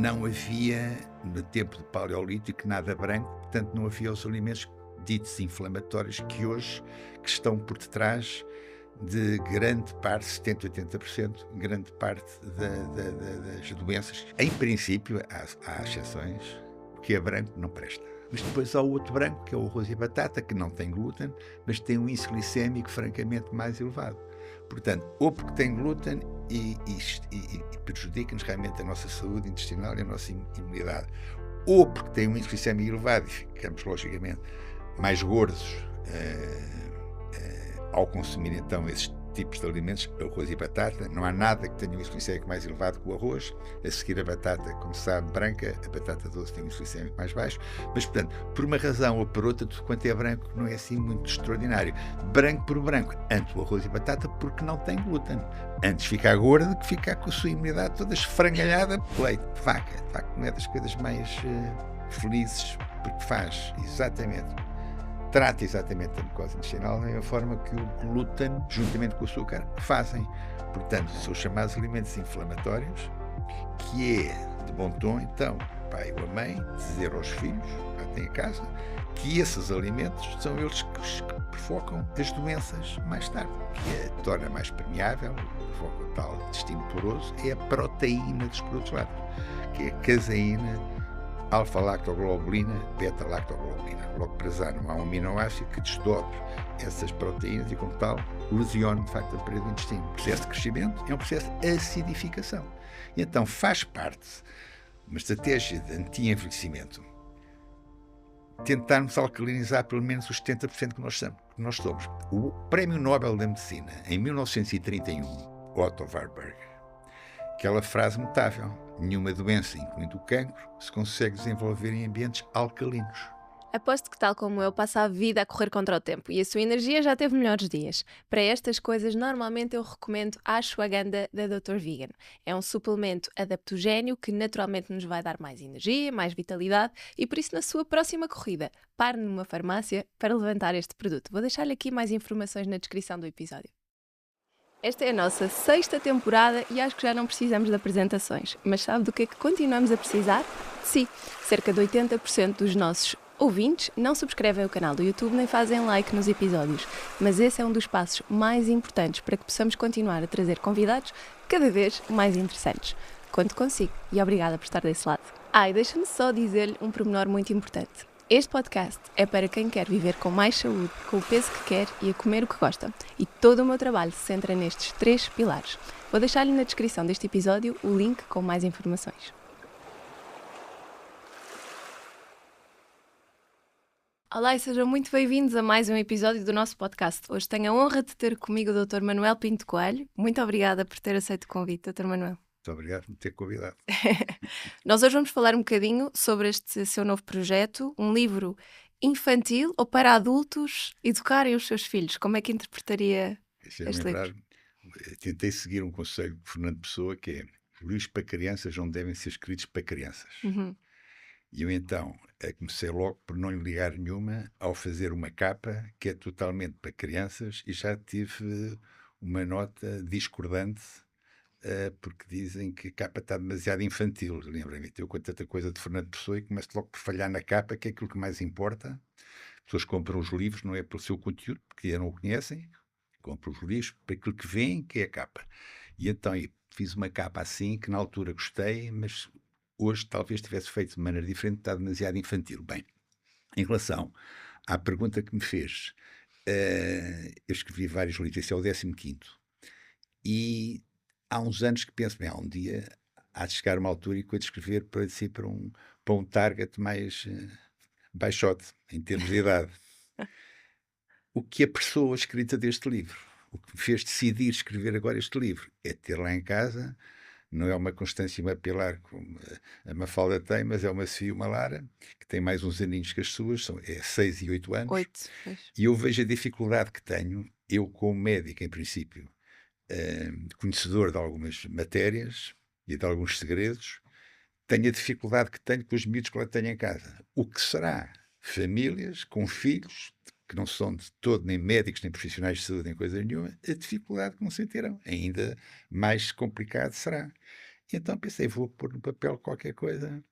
não havia, no tempo do Paleolítico, nada branco, portanto não havia os alimentos ditos inflamatórios que hoje que estão por detrás de grande parte, 70%, 80%, grande parte das doenças. Em princípio, há exceções, o que é branco não presta. Mas depois há o outro branco, que é o arroz e batata, que não tem glúten, mas tem um índice glicémico francamente mais elevado. Portanto, ou porque tem glúten e prejudica-nos realmente a nossa saúde intestinal e a nossa imunidade, ou porque tem um índice glicémico elevado e ficamos, logicamente, mais gordos ao consumir então esses tipos de alimentos, arroz e batata. Não há nada que tenha um índice glicémico mais elevado que o arroz. A seguir a batata, como sabe, branca, a batata doce tem um índice glicémico mais baixo. Mas, portanto, por uma razão ou por outra, tudo quanto é branco não é assim muito extraordinário. Branco por branco, antes o arroz e batata, porque não tem glúten. Antes ficar gordo que ficar com a sua imunidade toda esfrangalhada por leite de vaca. De facto, não é das coisas mais felizes, porque faz exatamente... trata exatamente a micose intestinal da mesma forma que o glúten, juntamente com o açúcar, fazem. Portanto, são chamados alimentos inflamatórios, que é de bom tom, então, o pai ou a mãe, dizer aos filhos, já têm a casa, que esses alimentos são eles que provocam as doenças mais tarde, que a torna mais permeável, provoca o tal intestino poroso, é a proteína dos produtos lácteos, que é a caseína, alfa-lactoglobulina, beta-lactoglobulina. Logo para já não há um aminoácido que desdobre essas proteínas e, como tal, lesione, de facto, a parede do intestino. O processo de crescimento é um processo de acidificação. E então faz parte de uma estratégia de anti-envelhecimento tentarmos alcalinizar pelo menos os 70% que nós somos. O Prémio Nobel da Medicina, em 1931, Otto Warburg, aquela frase notável: nenhuma doença, incluindo o cancro, se consegue desenvolver em ambientes alcalinos. Aposto que, tal como eu, passa a vida a correr contra o tempo e a sua energia já teve melhores dias. Para estas coisas, normalmente eu recomendo a Ashwagandha da Dr. Vegan. É um suplemento adaptogéneo que naturalmente nos vai dar mais energia, mais vitalidade e, por isso, na sua próxima corrida, pare numa farmácia para levantar este produto. Vou deixar-lhe aqui mais informações na descrição do episódio. Esta é a nossa 6ª temporada e acho que já não precisamos de apresentações. Mas sabe do que é que continuamos a precisar? Sim, cerca de 80% dos nossos ouvintes não subscrevem o canal do YouTube nem fazem like nos episódios. Mas esse é um dos passos mais importantes para que possamos continuar a trazer convidados cada vez mais interessantes. Conto consigo e obrigada por estar desse lado. E deixa-me só dizer-lhe um pormenor muito importante. Este podcast é para quem quer viver com mais saúde, com o peso que quer e a comer o que gosta. E todo o meu trabalho se centra nestes 3 pilares. Vou deixar-lhe na descrição deste episódio o link com mais informações. Olá e sejam muito bem-vindos a mais um episódio do nosso podcast. Hoje tenho a honra de ter comigo o Dr. Manuel Pinto Coelho. Muito obrigada por ter aceito o convite, Dr. Manuel. Muito obrigado por me ter convidado. Nós hoje vamos falar um bocadinho sobre este seu novo projeto, um livro infantil ou para adultos educarem os seus filhos. Como é que interpretaria este livro? Tentei seguir um conselho de Fernando Pessoa, que é: livros para crianças não devem ser escritos para crianças. Uhum. E eu então comecei logo por não lhe ligar nenhuma ao fazer uma capa que é totalmente para crianças, e já tive uma nota discordante porque dizem que a capa está demasiado infantil. Lembra-me, eu conto tanta coisa de Fernando Pessoa e começo logo por falhar na capa, que é aquilo que mais importa. As pessoas compram os livros não é pelo seu conteúdo, porque ainda não o conhecem, compram os livros para aquilo que veem, que é a capa. E então eu fiz uma capa assim, que na altura gostei, mas hoje talvez tivesse feito de maneira diferente, está demasiado infantil. Bem, em relação à pergunta que me fez, eu escrevi vários livros, esse é o 15º, e há uns anos que penso, bem, há um dia há de chegar uma altura e coisa de escrever para um target mais baixote, em termos de idade. O que apressou a escrita deste livro, o que me fez decidir escrever agora este livro, é ter lá em casa, não é uma Constância e uma Pilar como a Mafalda tem, mas é uma Sofia e uma Lara, que tem mais uns aninhos que as suas, é 6 e 8 anos. 8. E eu vejo a dificuldade que tenho, eu como médico, em princípio, conhecedor de algumas matérias e de alguns segredos, tenho a dificuldade que tenho com os miúdos que lá tenho em casa. O que será famílias com filhos que não são de todo nem médicos, nem profissionais de saúde, nem coisa nenhuma, a dificuldade que não sentirão. Ainda mais complicado será. E então pensei, vou pôr no papel qualquer coisa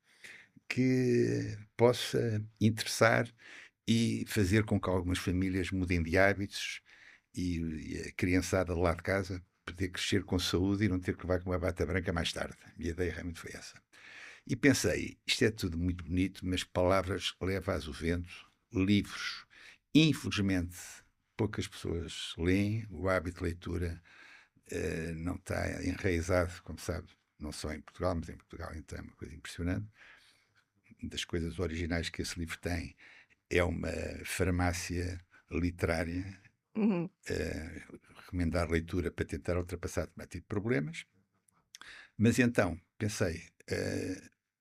que possa interessar e fazer com que algumas famílias mudem de hábitos e a criançada lá de casa poder crescer com saúde e não ter que levar com uma bata branca mais tarde. A minha ideia realmente foi essa. E pensei, isto é tudo muito bonito, mas palavras leva-as o vento, livros. Infelizmente, poucas pessoas leem, o hábito de leitura não está enraizado, como sabe, não só em Portugal, mas em Portugal então é uma coisa impressionante. Das coisas originais que esse livro tem é uma farmácia literária, Uhum. recomendar leitura para tentar ultrapassar determinado tipo de problemas. Mas então, pensei,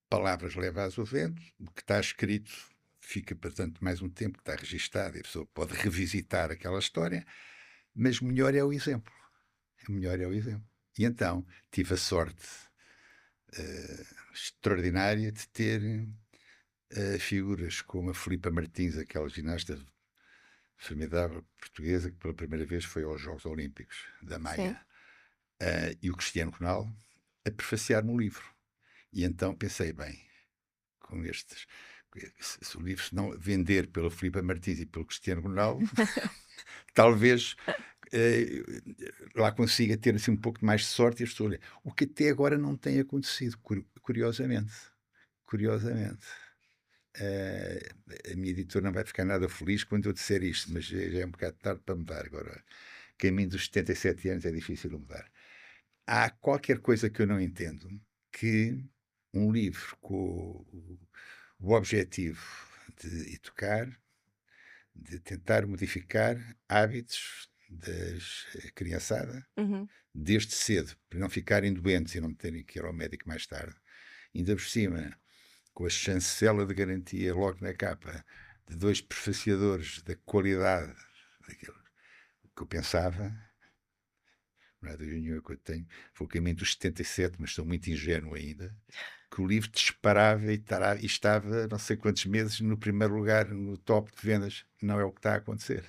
palavras leva-as ao vento, o que está escrito fica, portanto, mais um tempo que está registado e a pessoa pode revisitar aquela história, mas melhor é o exemplo. Melhor é o exemplo. E então, tive a sorte extraordinária de ter figuras como a Filipa Martins, aquela ginasta formidável portuguesa que pela primeira vez foi aos Jogos Olímpicos da Sim. Maia, e o Cristiano Ronaldo a prefaciar no livro. E então pensei, bem, com estes, se o livro não vender pela Filipa Martins e pelo Cristiano Ronaldo, talvez lá consiga ter assim um pouco mais de sorte e as pessoas, o que até agora não tem acontecido, curiosamente. Curiosamente. A minha editora não vai ficar nada feliz quando eu disser isto, mas já é um bocado tarde para mudar agora. Caminho dos 77 anos é difícil mudar. Há qualquer coisa que eu não entendo que um livro com o objetivo de educar, de tentar modificar hábitos das criançada, Uhum. desde cedo, para não ficarem doentes e não terem que ir ao médico mais tarde. Ainda por cima, com a chancela de garantia logo na capa de 2 prefaciadores da qualidade daquilo que eu pensava, não é da União que eu tenho, foi o caminho dos 77, mas sou muito ingênuo ainda, que o livro disparava e estava não sei quantos meses no primeiro lugar, no top de vendas. Não é o que está a acontecer.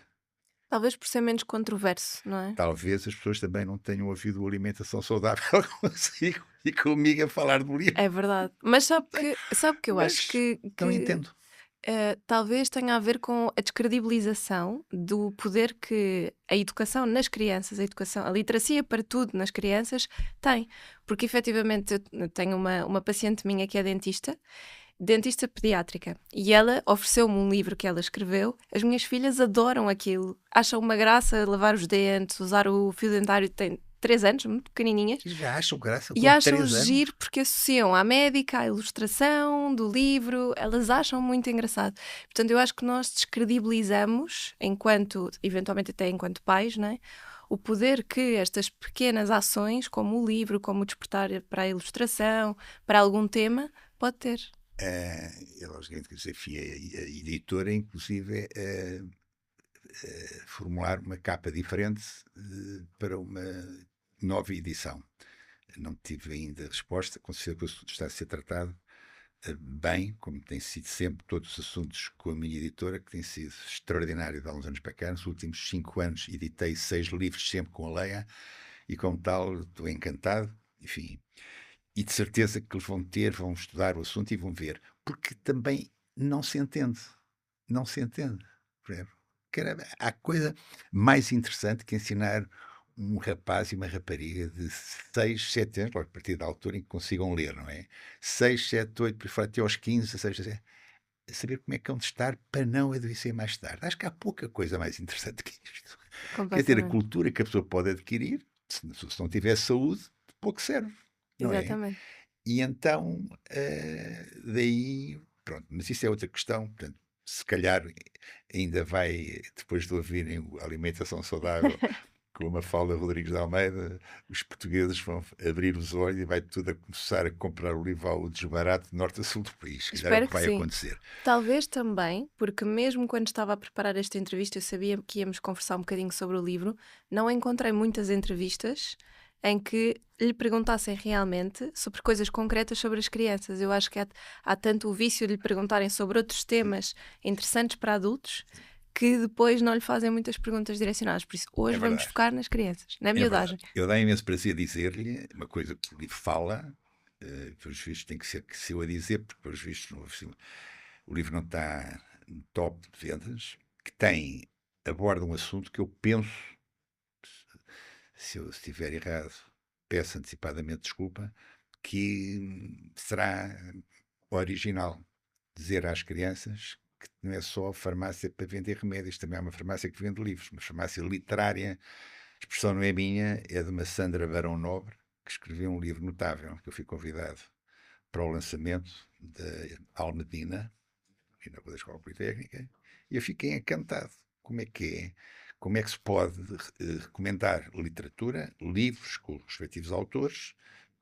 Talvez por ser menos controverso, não é? Talvez as pessoas também não tenham ouvido alimentação saudável consigo e comigo a falar do livro, É verdade. Mas sabe que eu acho mas não que entendo. talvez tenha a ver com a descredibilização do poder que a educação nas crianças, a literacia para tudo nas crianças tem. Porque efetivamente eu tenho uma paciente minha que é dentista pediátrica, e ela ofereceu-me um livro que ela escreveu. As minhas filhas adoram aquilo, acham uma graça lavar os dentes, usar o fio dentário, tem 3 anos, muito pequenininhas. Já acham graça E com acham 3 anos? giro porque associam à médica, à ilustração do livro, elas acham muito engraçado. Portanto, eu acho que nós descredibilizamos, eventualmente até enquanto pais, não é? O poder que estas pequenas ações, como o livro, como o despertar para a ilustração, para algum tema, pode ter. É logicamente que desafia a editora, inclusive, formular uma capa diferente para uma nova edição. Não tive ainda resposta, considero que o assunto está a ser tratado bem, como tem sido sempre todos os assuntos com a minha editora, que tem sido extraordinário de há uns anos para cá. Nos últimos 5 anos editei 6 livros sempre com a Leia e como tal estou encantado, enfim. E de certeza que eles vão estudar o assunto e vão ver, porque também não se entende. Não se entende. Há coisa mais interessante que ensinar um rapaz e uma rapariga de 6, 7 anos, logo a partir da altura em que consigam ler, não é? 6, 7, 8, por até aos 15, 16, 17, saber como é que vão de estar para não adoecer mais tarde. Acho que há pouca coisa mais interessante que isto. Quer dizer, a Completamente. cultura que a pessoa pode adquirir, se não tiver saúde, pouco serve, não é? Exatamente. E então, daí, pronto, mas isso é outra questão, portanto, se calhar ainda vai, depois de ouvirem a alimentação saudável com a Mafalda Rodrigues de Almeida, os portugueses vão abrir os olhos e vai tudo a começar a comprar o livro ao desbarato de norte a sul do país. Se calhar é o Espero que que vai sim. acontecer. Talvez também, porque mesmo quando estava a preparar esta entrevista, eu sabia que íamos conversar um bocadinho sobre o livro, não encontrei muitas entrevistas em que lhe perguntassem realmente sobre coisas concretas sobre as crianças. Eu acho que há tanto o vício de lhe perguntarem sobre outros temas interessantes para adultos que depois não lhe fazem muitas perguntas direcionadas. Por isso, hoje vamos verdade. focar nas crianças, na É verdade. miudagem. Eu dá imenso prazer dizer-lhe uma coisa que o livro fala, pelos vistos tem que ser que se eu a dizer, porque pelos vistos o livro não está no top de vendas, que aborda um assunto que eu penso, se eu estiver errado, peço antecipadamente desculpa, que será original dizer às crianças que não é só farmácia para vender remédios, também é uma farmácia que vende livros, uma farmácia literária. A expressão não é minha, é de uma Sandra Barão Nobre, que escreveu um livro notável, que eu fui convidado para o lançamento da Almedina, aqui na Rua da Escola Politécnica, e eu fiquei encantado. Como é que é? Como é que se pode recomendar literatura, livros com os respectivos autores,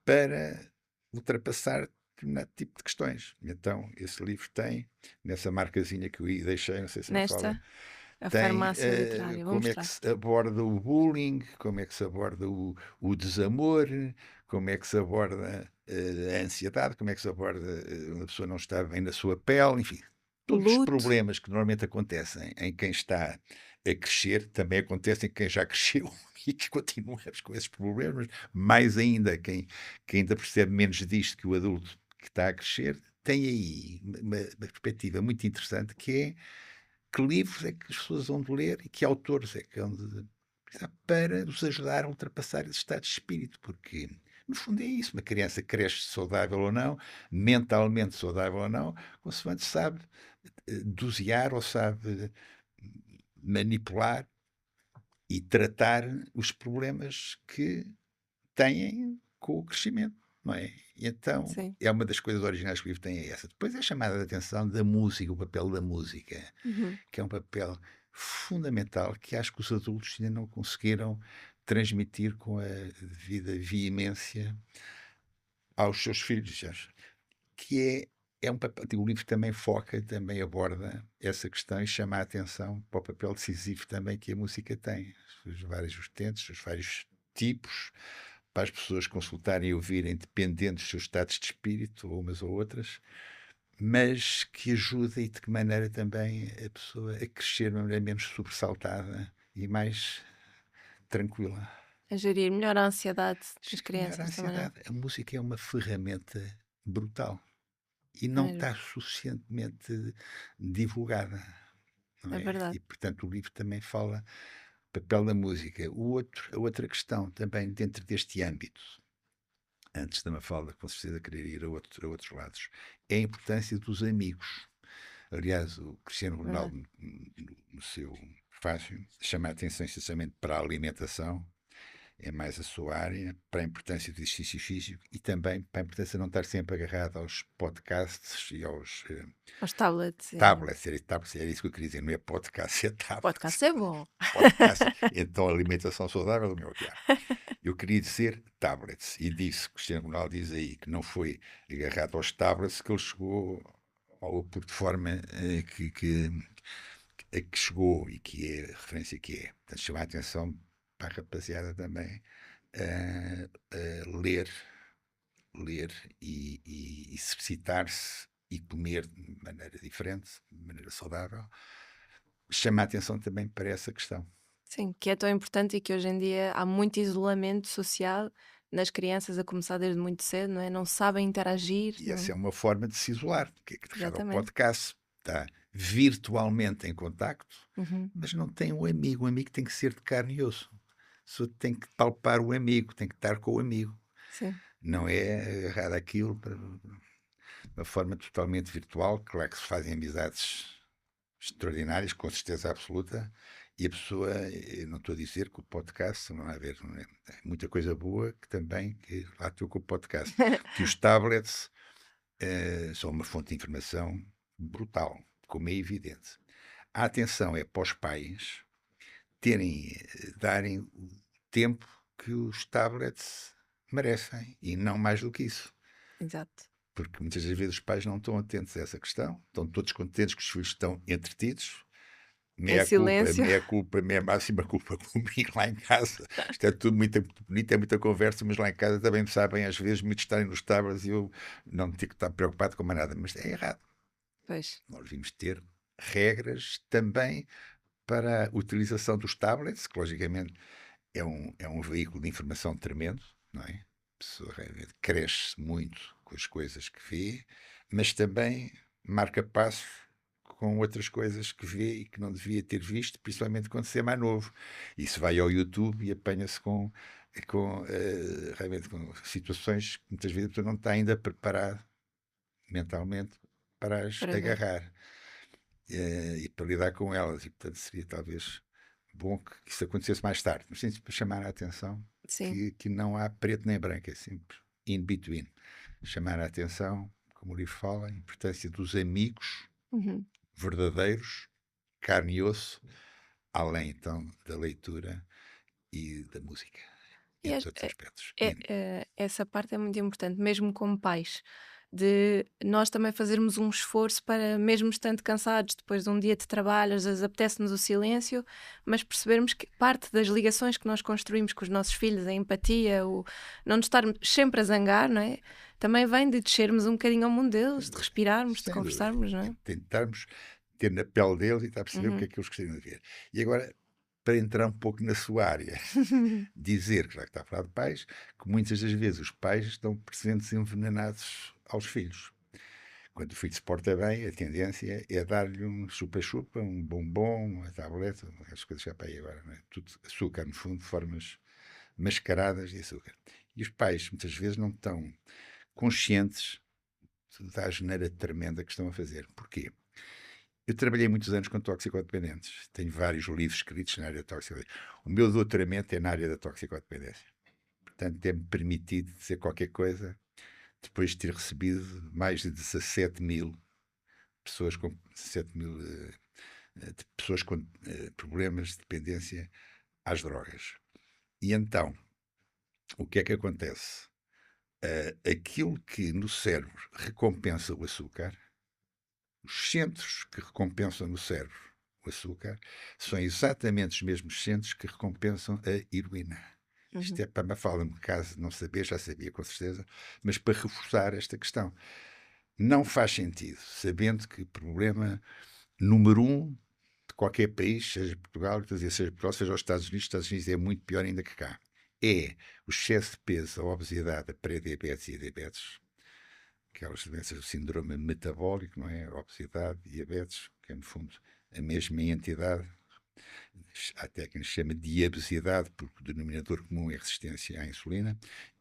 para ultrapassar determinado tipo de questões? Então, esse livro tem, nessa marcazinha que eu aí deixei, não sei se me fala, Nesta, a tem farmácia literária. Vou como é que mostrar. se aborda o bullying, como é que se aborda o desamor, como é que se aborda a ansiedade, como é que se aborda uma pessoa não está bem na sua pele, enfim, O todos os luto. problemas que normalmente acontecem em quem está a crescer, também acontecem em quem já cresceu e que continua com esses problemas, mais ainda quem ainda percebe menos disto que o adulto que está a crescer, tem aí uma perspectiva muito interessante que é que livros é que as pessoas vão de ler e que autores é que vão de para nos ajudar a ultrapassar esse estado de espírito, porque no fundo é isso, uma criança cresce saudável ou não, mentalmente saudável ou não, consoante sabe dosear ou sabe manipular e tratar os problemas que têm com o crescimento, não é? E então Sim. é uma das coisas originais que o livro tem é essa. Depois é a chamada de atenção da música, o papel da música, Uhum. que é um papel fundamental que acho que os adultos ainda não conseguiram transmitir com a devida veemência aos seus filhos, que é um papel, o livro também foca, também aborda essa questão e chama a atenção para o papel decisivo também que a música tem, os vários vertentes, os vários tipos, para as pessoas consultarem e ouvirem, dependendo dos seus estados de espírito, ou umas ou outras, mas que ajuda e de que maneira também a pessoa a crescer de uma maneira menos sobressaltada e mais tranquila. A gerir melhor a ansiedade das Melhor a crianças também, não é? ansiedade. A música é uma ferramenta brutal e não Mesmo. está suficientemente divulgada, não É é? verdade. E, portanto, o livro também fala do papel da música. A outra questão também dentro deste âmbito, antes da Mafalda com certeza querer ir a outros lados, é a importância dos amigos. Aliás, o Cristiano Verdade. Ronaldo, no seu prefácio, chama a atenção essencialmente para a alimentação, é mais a sua área, para a importância do exercício físico e também para a importância de não estar sempre agarrado aos podcasts e aos Os tablets. tablets. Era isso que eu queria dizer, não é podcast, é tablets. Podcast é bom. Podcast. Então, alimentação saudável, meu diabo. Eu queria dizer tablets e disse, Cristiano Ronaldo diz aí que não foi agarrado aos tablets que ele chegou ao de forma a que chegou e que é a referência que é. Portanto, chamar a atenção para a rapaziada também a ler e exercitar-se e comer de maneira diferente, de maneira saudável. Chama a atenção também para essa questão. Sim, que é tão importante e que hoje em dia há muito isolamento social nas crianças, a começar desde muito cedo, não é? Não sabem interagir. E essa Não... é uma forma de se isolar, que é que ao Exatamente. podcast está virtualmente em contacto, Uhum. mas não tem um amigo. O amigo tem que ser de carne e osso. A pessoa tem que palpar o amigo, tem que estar com o amigo. Sim. Não é agarrar aquilo para uma forma totalmente virtual. Claro que se fazem amizades extraordinárias, com certeza absoluta, e a pessoa, eu não estou a dizer que o podcast, não há a ver, não é? Muita coisa boa que também que lá estou com o podcast, que os tablets são uma fonte de informação brutal, como é evidente. A atenção é para os pais darem o tempo que os tablets merecem, e não mais do que isso. Exato. Porque muitas das vezes os pais não estão atentos a essa questão, estão todos contentes que os filhos estão entretidos. Em silêncio. Meia máxima culpa comigo lá em casa. Isto é tudo muito, muito bonito, é muita conversa, mas lá em casa também sabem, às vezes, muito estarem nos tablets e eu não tenho que estar preocupado com mais nada. Mas é errado. Pois. Nós devíamos ter regras também para a utilização dos tablets, que logicamente é um veículo de informação tremendo, não é? A pessoa realmente cresce muito com as coisas que vê, mas também marca passo com outras coisas que vê e que não devia ter visto, principalmente quando se é mais novo. Isso vai ao YouTube e apanha-se realmente com situações que muitas vezes a pessoa não está ainda preparado mentalmente para as Para ver. agarrar e para lidar com elas. E, portanto, seria talvez bom que isso acontecesse mais tarde. Mas sim, para chamar a atenção Sim. que não há preto nem branco, é sempre in between. Chamar a atenção, como o livro fala, a importância dos amigos Uhum. verdadeiros, carne e osso, além então da leitura e da música, E entre outros aspectos. essa parte é muito importante, mesmo como pais, de nós também fazermos um esforço para, mesmo estando cansados depois de um dia de trabalho, às vezes apetece-nos o silêncio, mas percebermos que parte das ligações que nós construímos com os nossos filhos, a empatia, o não nos estarmos sempre a zangar, não é? Também vem de descermos um bocadinho ao mundo deles, Sem de dúvida. respirarmos, de Sem dúvida. conversarmos, não E é? tentarmos ter na pele deles e estar a perceber o que Uhum. é que eles gostariam de ver. E agora, para entrar um pouco na sua área, dizer, que já que está a falar de pais, que muitas das vezes os pais estão presentes envenenados aos filhos. Quando o filho se porta bem, a tendência é dar-lhe um chupa-chupa, um bombom, uma tableta, as coisas que há para aí agora, não é? Tudo açúcar, no fundo, de formas mascaradas de açúcar. E os pais, muitas vezes, não estão conscientes da asneira tremenda que estão a fazer. Porquê? Eu trabalhei muitos anos com toxicodependentes. Tenho vários livros escritos na área da toxicodependência. O meu doutoramento é na área da toxicodependência. Portanto, é-me permitido dizer qualquer coisa depois de ter recebido mais de 17 mil pessoas com 17 mil pessoas com problemas de dependência às drogas. E então, o que é que acontece? Aquilo que no cérebro recompensa o açúcar, os centros que recompensam no cérebro o açúcar, são exatamente os mesmos centros que recompensam a heroína. Isto Uhum. é para Mafalda, caso não saber, já sabia com certeza, mas para reforçar esta questão. Não faz sentido, sabendo que o problema número um de qualquer país, seja Portugal, seja Portugal, seja os Estados Unidos é muito pior ainda que cá. É o excesso de peso, a obesidade, a pré-diabetes e a diabetes, aquelas doenças do síndrome metabólico, não é? A obesidade, diabetes, que é no fundo a mesma entidade. Até quem chama de diabesidade, porque o denominador comum é resistência à insulina.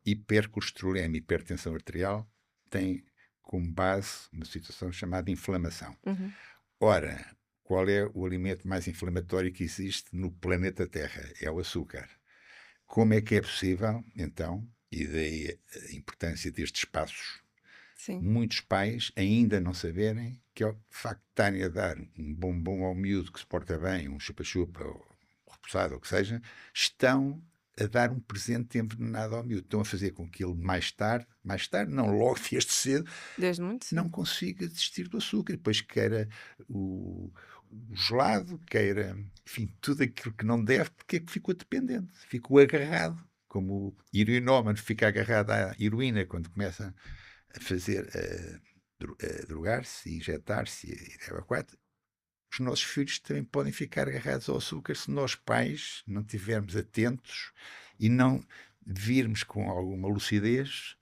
Hipercolesterolemia e hipertensão arterial têm como base uma situação chamada inflamação. Uhum. Ora, qual é o alimento mais inflamatório que existe no planeta Terra? É o açúcar. Como é que é possível, então, e daí a importância destes passos, Sim. muitos pais ainda não saberem que, ao facto de estarem a dar um bombom ao miúdo que se porta bem, um chupa-chupa, ou repousado, ou o que seja, estão a dar um presente envenenado ao miúdo. Estão a fazer com que ele mais tarde, não, logo desde cedo, Desde muito não cedo. consiga desistir do açúcar. E depois queira o gelado, queira, enfim, tudo aquilo que não deve, porque é que ficou dependente, ficou agarrado. Como o heroinómano fica agarrado à heroína quando começa a fazer, a drogar-se, injetar-se e quatro. Os nossos filhos também podem ficar agarrados ao açúcar se nós pais não estivermos atentos e não virmos com alguma lucidez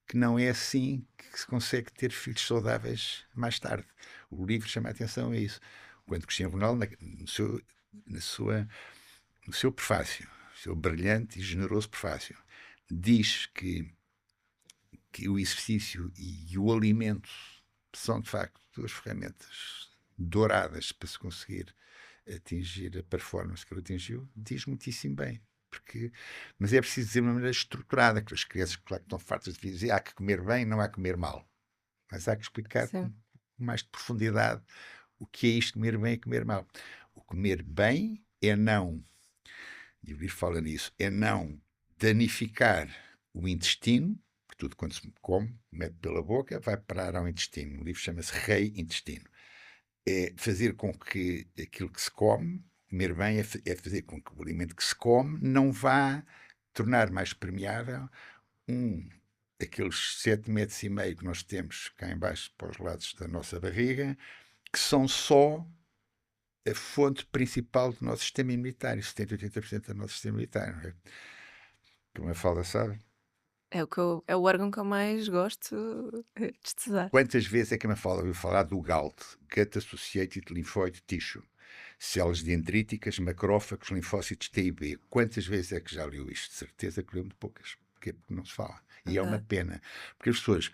que não é assim que se consegue ter filhos saudáveis mais tarde. O livro chama a atenção a isso. Quando Cristiano Ronaldo, na sua, no seu prefácio, o seu brilhante e generoso prefácio, diz que o exercício e o alimento são, de facto, duas ferramentas douradas para se conseguir atingir a performance que ele atingiu, diz muitíssimo bem. Mas é preciso dizer de uma maneira estruturada, que as crianças, claro, que estão fartas de dizer há que comer bem, não há que comer mal. Mas há que explicar Sim. com mais de profundidade o que é isto comer bem e comer mal. O comer bem é não, e o livro fala nisso, é não danificar o intestino, porque tudo quando se come, mete pela boca, vai parar ao intestino. O livro chama-se Rei Intestino. É fazer com que aquilo que se come, comer bem, é fazer com que o alimento que se come não vá tornar mais permeável aqueles 7,5 metros que nós temos cá embaixo para os lados da nossa barriga, que são só a fonte principal do nosso sistema imunitário, 70, 80% do nosso sistema imunitário. Não é? Como a Mafalda sabe, É o órgão que eu mais gosto de estudar. Quantas vezes é que me ouviu falar do GALT, Gut Associated Lymphoid Tissue? Células dendríticas, macrófagos, linfócitos T e B. Quantas vezes é que já leu isto? De certeza que leu muito poucas. Porquê? Porque não se fala. E é uma pena. Porque as pessoas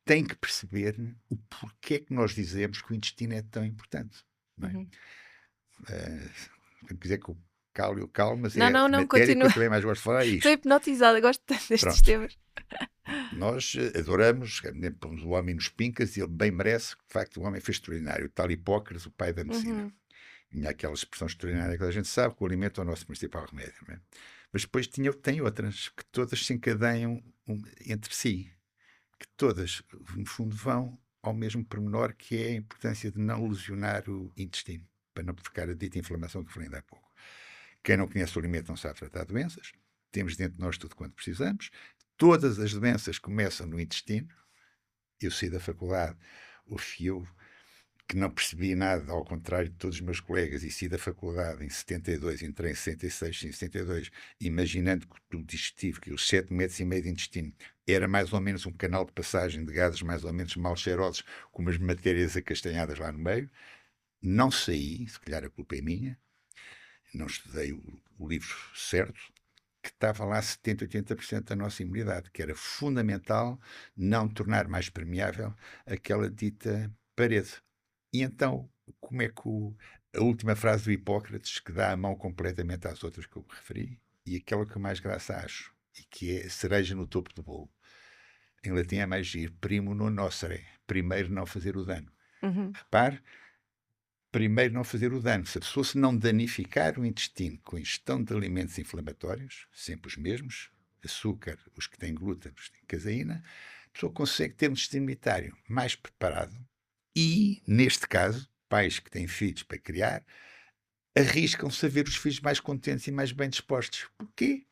têm que perceber o porquê que nós dizemos que o intestino é tão importante. Não é? Quem quiser que eu calo, mas é Não, matéria que continua. eu também mais gosto de falar é isto. Estou hipnotizada, gosto tanto destes Pronto. temas. Nós adoramos, pomos o homem nos pincas e ele bem merece, de facto, o homem foi extraordinário. O tal Hipócrates, o pai da medicina. Tinha aquela expressão extraordinária que a gente sabe, que o alimento é o nosso principal remédio. Não é? Mas depois tem outras, que todas se encadeiam entre si, que todas, no fundo, vão ao mesmo pormenor, que é a importância de não lesionar o intestino, para não provocar a dita inflamação que falei ainda há pouco. Quem não conhece o alimento não sabe tratar doenças. Temos dentro de nós tudo quanto precisamos. Todas as doenças começam no intestino. Eu saí da faculdade, o fio que não percebia nada, ao contrário de todos os meus colegas, e saí da faculdade em 72, entrei em 66, em 72, imaginando que o digestivo, que os 7,5 metros de intestino, era mais ou menos um canal de passagem de gases mais ou menos mal cheirosos, com umas matérias acastanhadas lá no meio. Não saí, se calhar a culpa é minha, não estudei o livro certo, que estava lá 70%, 80% da nossa imunidade, que era fundamental não tornar mais permeável aquela dita parede. E então, como é que a última frase do Hipócrates, que dá a mão completamente às outras que eu me referi, e aquela que eu mais graça acho, e que é cereja no topo do bolo, em latim é mais giro, primo non nocere, primeiro não fazer o dano. Repare, primeiro não fazer o dano. Se a pessoa se não danificar o intestino com a ingestão de alimentos inflamatórios, sempre os mesmos, açúcar, os que têm glúten, os que têm caseína, a pessoa consegue ter um intestino imunitário mais preparado e, neste caso, pais que têm filhos para criar, arriscam-se a ver os filhos mais contentes e mais bem dispostos. Porquê?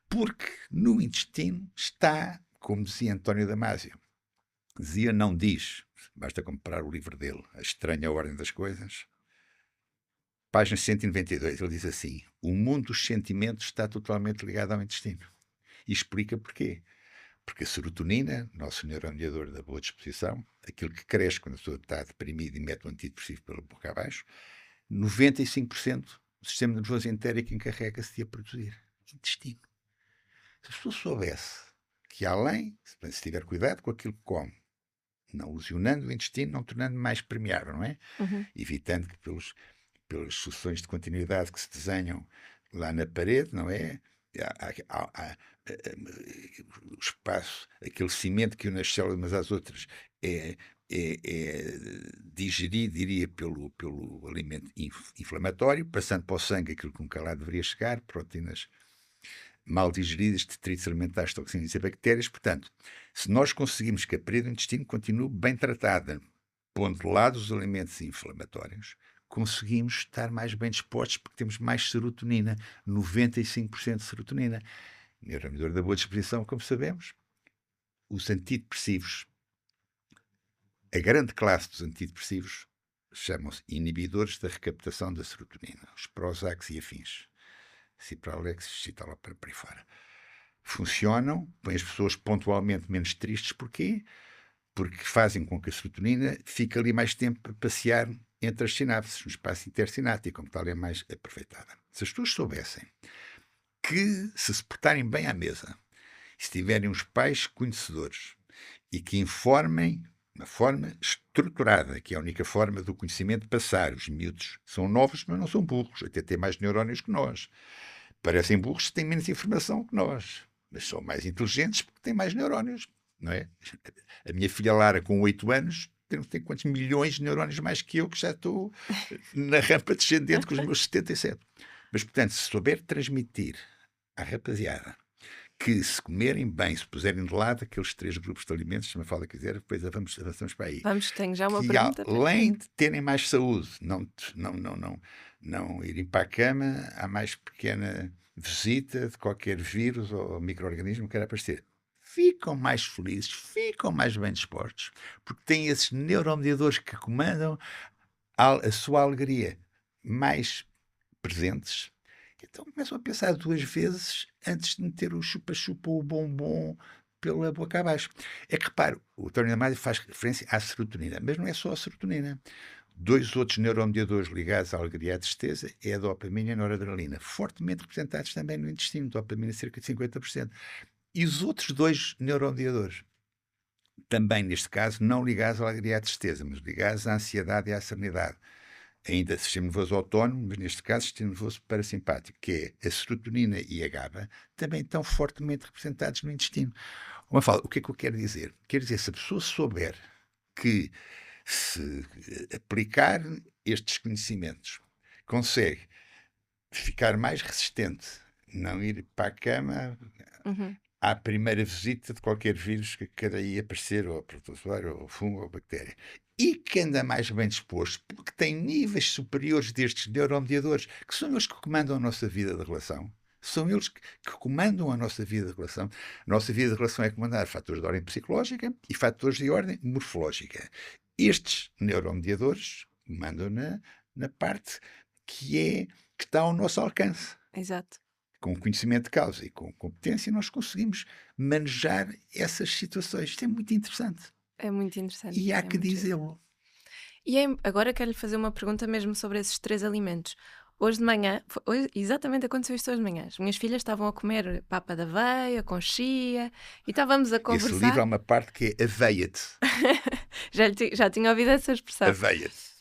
Porque no intestino está, como dizia António Damasio, dizia, não diz, basta comprar o livro dele, A Estranha Ordem das Coisas, página 192, ele diz assim: o mundo dos sentimentos está totalmente ligado ao intestino. E explica porquê. Porque a serotonina, nosso neuromédiador da boa disposição, aquilo que cresce quando a pessoa está deprimida e mete um antidepressivo pela boca abaixo, 95% do sistema nervoso entérico encarrega-se de a produzir. Intestino. Se a pessoa soubesse que, além, se tiver cuidado com aquilo que come, não lesionando o intestino, não tornando mais permeável, não é? Evitando que pelas soluções de continuidade que se desenham lá na parede, não é? O espaço, aquele cimento que une as células umas às outras é digerido, diria, pelo alimento inflamatório, passando para o sangue aquilo que nunca lá deveria chegar, proteínas mal digeridas, detritos alimentares, toxinas e bactérias. Portanto, se nós conseguimos que a parede do intestino continue bem tratada, pondo de lado os alimentos inflamatórios, conseguimos estar mais bem dispostos porque temos mais serotonina, 95% de serotonina. Neuromédiador da boa disposição, como sabemos. Os antidepressivos, a grande classe dos antidepressivos, chamam-se inibidores da recaptação da serotonina, os Prozacs e afins. Cipralex, Citalopram, para aí fora. Funcionam, põem as pessoas pontualmente menos tristes. Porquê? Porque fazem com que a serotonina fique ali mais tempo a passear entre as sinapses, no espaço intersináptico, como tal é mais aproveitada. Se as pessoas soubessem que, se portarem bem à mesa, se tiverem uns pais conhecedores e que informem de uma forma estruturada, que é a única forma do conhecimento passar. Os miúdos são novos, mas não são burros, até têm mais neurónios que nós. Parecem burros que têm menos informação que nós, mas são mais inteligentes porque têm mais neurónios, não é? A minha filha Lara, com 8 anos, tem quantos milhões de neurónios mais que eu, que já estou na rampa descendente com os meus 77. Mas, portanto, se souber transmitir à rapaziada que, se comerem bem, se puserem de lado aqueles 3 grupos de alimentos, se me fala quiser, depois avançamos para aí. Vamos, tenho já uma que pergunta. Além de terem mais saúde, não irem para a cama, há mais pequena visita de qualquer vírus ou micro-organismo que queira aparecer. Ficam mais felizes, ficam mais bem dispostos, porque têm esses neuromediadores que comandam a sua alegria mais presentes. então começam a pensar 2 vezes antes de meter o chupa-chupa ou o bombom pela boca abaixo. É que, repare, o Tony Damasio faz referência à serotonina, mas não é só a serotonina. 2 outros neuromoduladores ligados à alegria e à tristeza é a dopamina e a noradrenalina, fortemente representados também no intestino, dopamina cerca de 50%. E os outros 2 neuromoduladores, também neste caso, não ligados à alegria e à tristeza, mas ligados à ansiedade e à serenidade. Ainda sistema nervoso autónomo, mas neste caso sistema nervoso parasimpático, que é a serotonina e a GABA, também estão fortemente representados no intestino. O que é que eu quero dizer? Quero dizer, se a pessoa souber que se aplicar estes conhecimentos, consegue ficar mais resistente, não ir para a cama Uhum. à primeira visita de qualquer vírus que queira aí aparecer, ou protozoário, ou fungo, ou bactéria. E que anda mais bem disposto, porque tem níveis superiores destes neuromediadores, que são eles que comandam a nossa vida de relação. São eles que comandam a nossa vida de relação. A nossa vida de relação é comandar fatores de ordem psicológica e fatores de ordem morfológica. Estes neuromediadores mandam na parte que está ao nosso alcance. Exato. Com conhecimento de causa e com competência, nós conseguimos manejar essas situações. Isto é muito interessante. É muito interessante. E há É que muito giro. dizê-lo. E agora quero-lhe fazer uma pergunta mesmo sobre esses 3 alimentos. Hoje de manhã, exatamente aconteceu isto hoje de manhã. As minhas filhas estavam a comer papa da aveia com chia e estávamos a Esse conversar. livro há uma parte que é aveia-te. Já tinha ouvido essa expressão. Aveia-te.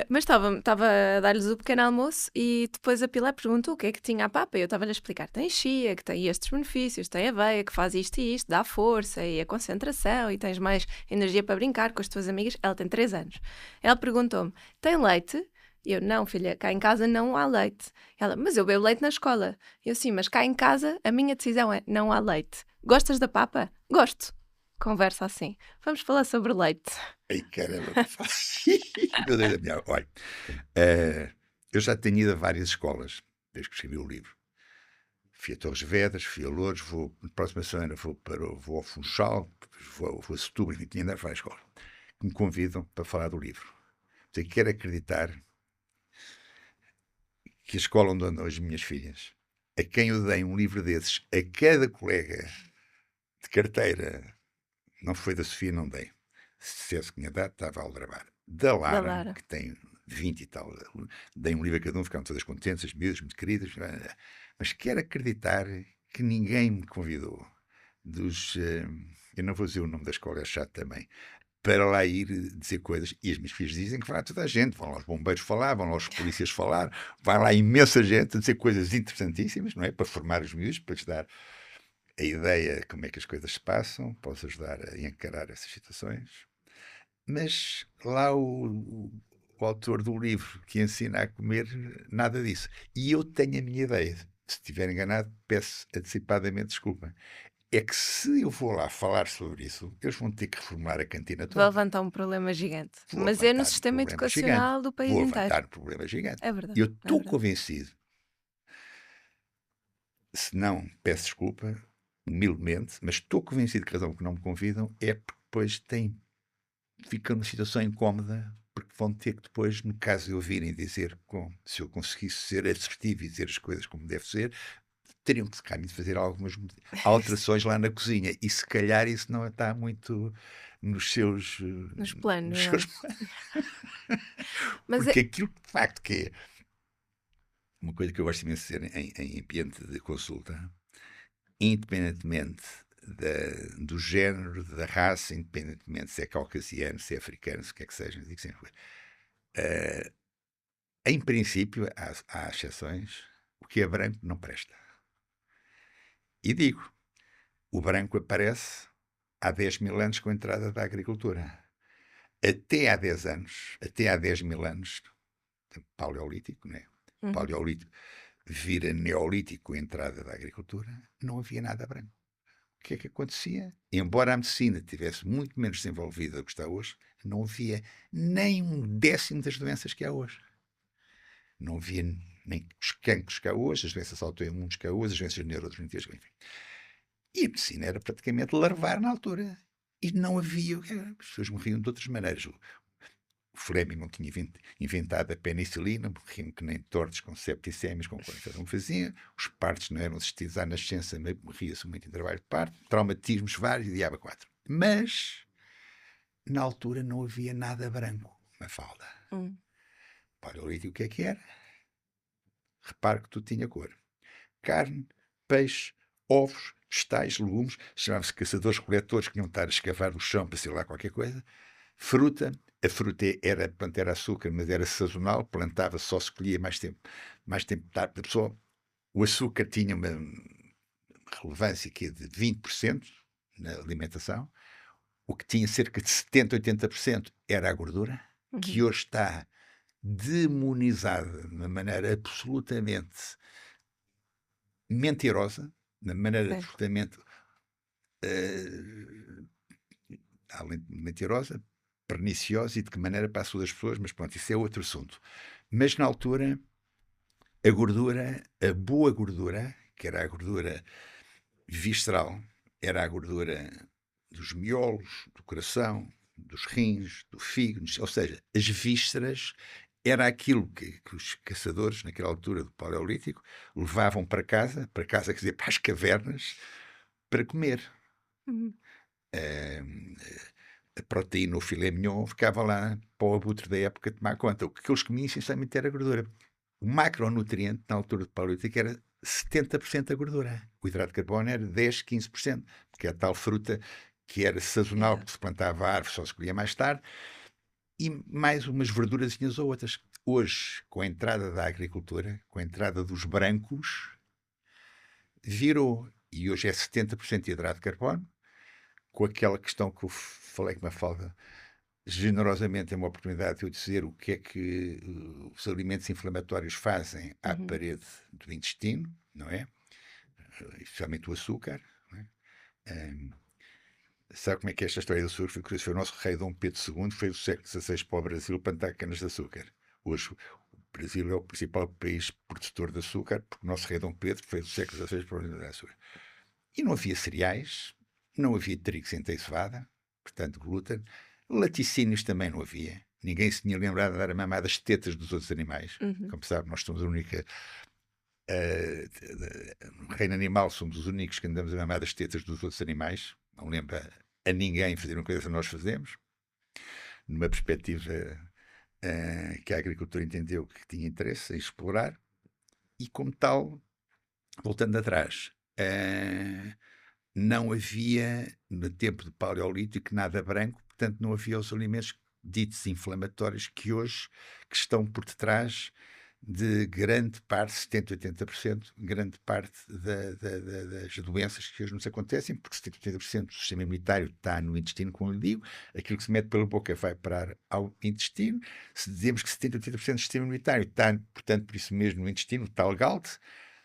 Mas estava a dar-lhes o pequeno almoço e depois a Pilar perguntou o que é que tinha a papa. E eu estava-lhe a explicar: tem chia, que tem estes benefícios, tem aveia, que faz isto e isto, dá força e a concentração e tens mais energia para brincar com as tuas amigas. Ela tem 3 anos. Ela perguntou-me: tem leite? E eu: não, filha, cá em casa não há leite. Ela: mas eu bebo leite na escola. Eu: sim, mas cá em casa a minha decisão é não há leite. Gostas da papa? Gosto. Conversa assim. Vamos falar sobre leite. Ai, caramba. Meu Deus da minha. Olha, eu já tenho ido a várias escolas, desde que escrevi o livro. Fui a Torres Vedras, fui a Lourdes, na próxima semana vou ao Funchal, vou a Setúbal, e tinha andado a várias escolas, que me convidam para falar do livro. Portanto, quero acreditar que a escola onde andam as minhas filhas, a quem eu dei um livro desses, a cada colega de carteira, não foi da Sofia, não dei. Se tivesse que tinha dado, estava a aldrabar. Da Lara, que tem 20 e tal, dei um livro a cada um, ficaram todas contentes, as miúdas, muito queridas, mas quero acreditar que ninguém me convidou eu não vou dizer o nome da escola, é chato também, para lá ir dizer coisas. E as minhas filhas dizem que vai lá toda a gente, vão lá os bombeiros falar, vão lá os polícias falar, vai lá imensa gente a dizer coisas interessantíssimas, não é? Para formar os miúdos, para lhes dar a ideia de como é que as coisas se passam, para os ajudar a encarar essas situações. Mas lá o autor do livro que ensina a comer, nada disso. E eu tenho a minha ideia. Se estiver enganado, peço antecipadamente desculpa. É que se eu vou lá falar sobre isso, eles vão ter que reformular a cantina toda. Vai levantar um problema gigante. Vou Mas é no levantar um sistema problema educacional gigante. do país Vou inteiro. levantar um problema gigante. É verdade. Eu estou convencido. Se não, peço desculpa, humildemente, mas estou convencido que a razão por que não me convidam é porque depois ficam numa situação incómoda, porque vão ter que depois, no caso de eu virem dizer, se eu conseguisse ser assertivo e dizer as coisas como deve ser, teriam que de fazer algumas alterações lá na cozinha. E se calhar isso não está muito nos seus planos. Porque aquilo de facto que é uma coisa que eu gosto imenso de dizer em ambiente de consulta, independentemente do género, da raça, independentemente se é caucasiano, se é africano, se quer que seja, digo sempre, em princípio, há exceções, o que é branco não presta. E digo, o branco aparece há 10 mil anos com a entrada da agricultura. Até há 10 anos, até há 10 mil anos, paleolítico, né? Paleolítico vira neolítico com a entrada da agricultura, não havia nada branco. O que é que acontecia? Embora a medicina tivesse muito menos desenvolvida do que está hoje, não havia nem 1/10 das doenças que há hoje. Não havia nem os cancros que há hoje, as doenças autoimunes que há hoje, as doenças neurodegenerativas, enfim. E a medicina era praticamente larvar na altura. E não havia... As pessoas morriam de outras maneiras. o Fleming não tinha inventado a penicilina, morriam que nem tortos com septicémias, com coisas não faziam, os partos não eram assistidos à nascença, morria-se muito em trabalho de parto, traumatismos vários, diabo 4. Mas, na altura, não havia nada branco, Mafalda. Paleolítico, o que era? Repare que tudo tinha cor. Carne, peixe, ovos, vegetais, legumes, chamavam-se caçadores-coletores, que iam estar a escavar o chão para ser lá qualquer coisa. Fruta, a fruta era açúcar, mas era sazonal, plantava, só se colhia mais tempo tarde da pessoa. O açúcar tinha uma relevância que é de 20% na alimentação. O que tinha cerca de 70%, 80% era a gordura, que hoje está demonizada de uma maneira absolutamente mentirosa, de uma maneira absolutamente além de mentirosa, perniciosa e de que maneira passou das pessoas, mas pronto, isso é outro assunto. Mas na altura, a gordura, a boa gordura, que era a gordura visceral, era a gordura dos miolos, do coração, dos rins, do fígado, ou seja, as vísceras era aquilo que os caçadores, naquela altura do Paleolítico, levavam para casa, quer dizer, para as cavernas, para comer. A proteína, o filé mignon, ficava lá para o abutre da época tomar conta. O que eles comiam, essencialmente, era gordura. O macronutriente, na altura do Paleolítico, era 70% a gordura. O hidrato de carbono era 10, 15%, porque é a tal fruta que era sazonal, que se plantava a árvore, só se colhia mais tarde, e mais umas verdurazinhas ou outras. Hoje, com a entrada da agricultura, com a entrada dos brancos, virou. E hoje é 70% de hidrato de carbono, com aquela questão que eu falei com uma falda, generosamente é uma oportunidade de eu dizer o que é que os alimentos inflamatórios fazem à parede do intestino, não é? Especialmente o açúcar. Não é? Sabe como é que é esta história do açúcar? Foi o nosso rei Dom Pedro II, foi do século XVI para o Brasil plantar canas de açúcar. Hoje o Brasil é o principal país produtor de açúcar, porque o nosso rei Dom Pedro foi do século XVI para o Brasil. Açúcar. E não havia cereais, não havia trigo sem ter cevada, portanto glúten, laticínios também não havia. Ninguém se tinha lembrado de dar a mamar das tetas dos outros animais. Como sabe, nós somos a única... no reino animal somos os únicos que andamos a mamar das tetas dos outros animais. Não lembra a ninguém fazer uma coisa que nós fazemos. Numa perspectiva que a agricultura entendeu que tinha interesse em explorar. E como tal, voltando atrás... não havia, no tempo do Paleolítico, nada branco, portanto não havia os alimentos ditos inflamatórios que hoje que estão por detrás de grande parte, 70%, 80%, grande parte das doenças que hoje nos acontecem, porque 70%, 80% do sistema imunitário está no intestino, como lhe digo, aquilo que se mete pela boca vai parar ao intestino. Se dizemos que 70%, 80% do sistema imunitário está, portanto, por isso mesmo no intestino, o tal GALT,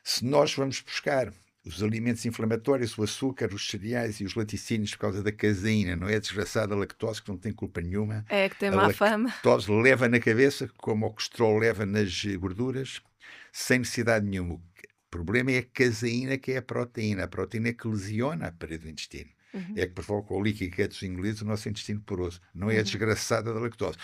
se nós vamos buscar os alimentos inflamatórios, o açúcar, os cereais e os laticínios por causa da caseína, não é? A desgraçada lactose, que não tem culpa nenhuma. É que tem a má fama. A lactose leva na cabeça, como o colesterol leva nas gorduras, sem necessidade nenhuma. O problema é a caseína, que é a proteína. A proteína é que lesiona a parede do intestino. É que provoca o leaky gut dos ingleses, o nosso intestino poroso. Não é a desgraçada da lactose.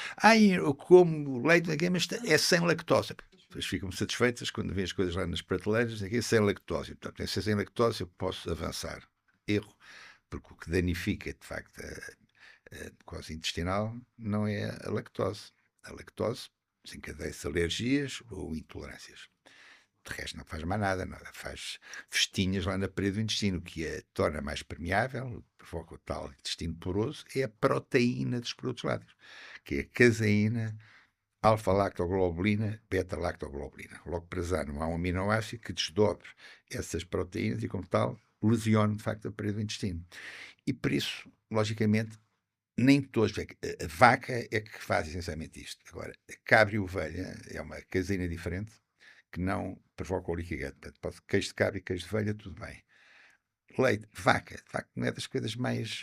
Eu como leite, mas é sem lactose. Depois ficam satisfeitas quando veem as coisas lá nas prateleiras, aqui sem lactose. Portanto, se é sem lactose, eu posso avançar. Erro, porque o que danifica, de facto, a mucosa intestinal não é a lactose. A lactose desencadeia-se alergias ou intolerâncias. De resto, não faz mais nada, faz festinhas lá na parede do intestino, que a torna mais permeável, provoca o tal intestino poroso, é a proteína dos produtos lácteos, que é a caseína, alfa-lactoglobulina, beta-lactoglobulina. Logo para já, não há um aminoácido que desdobre essas proteínas e, como tal, lesione, de facto, a parede do intestino. E por isso, logicamente, nem todos... A vaca é que faz essencialmente isto. Agora, a cabra e ovelha é uma caseína diferente que não provoca o leaky gut. Pode queijo de cabra e queijo de ovelha, tudo bem. Leite, vaca, de facto, não é das coisas mais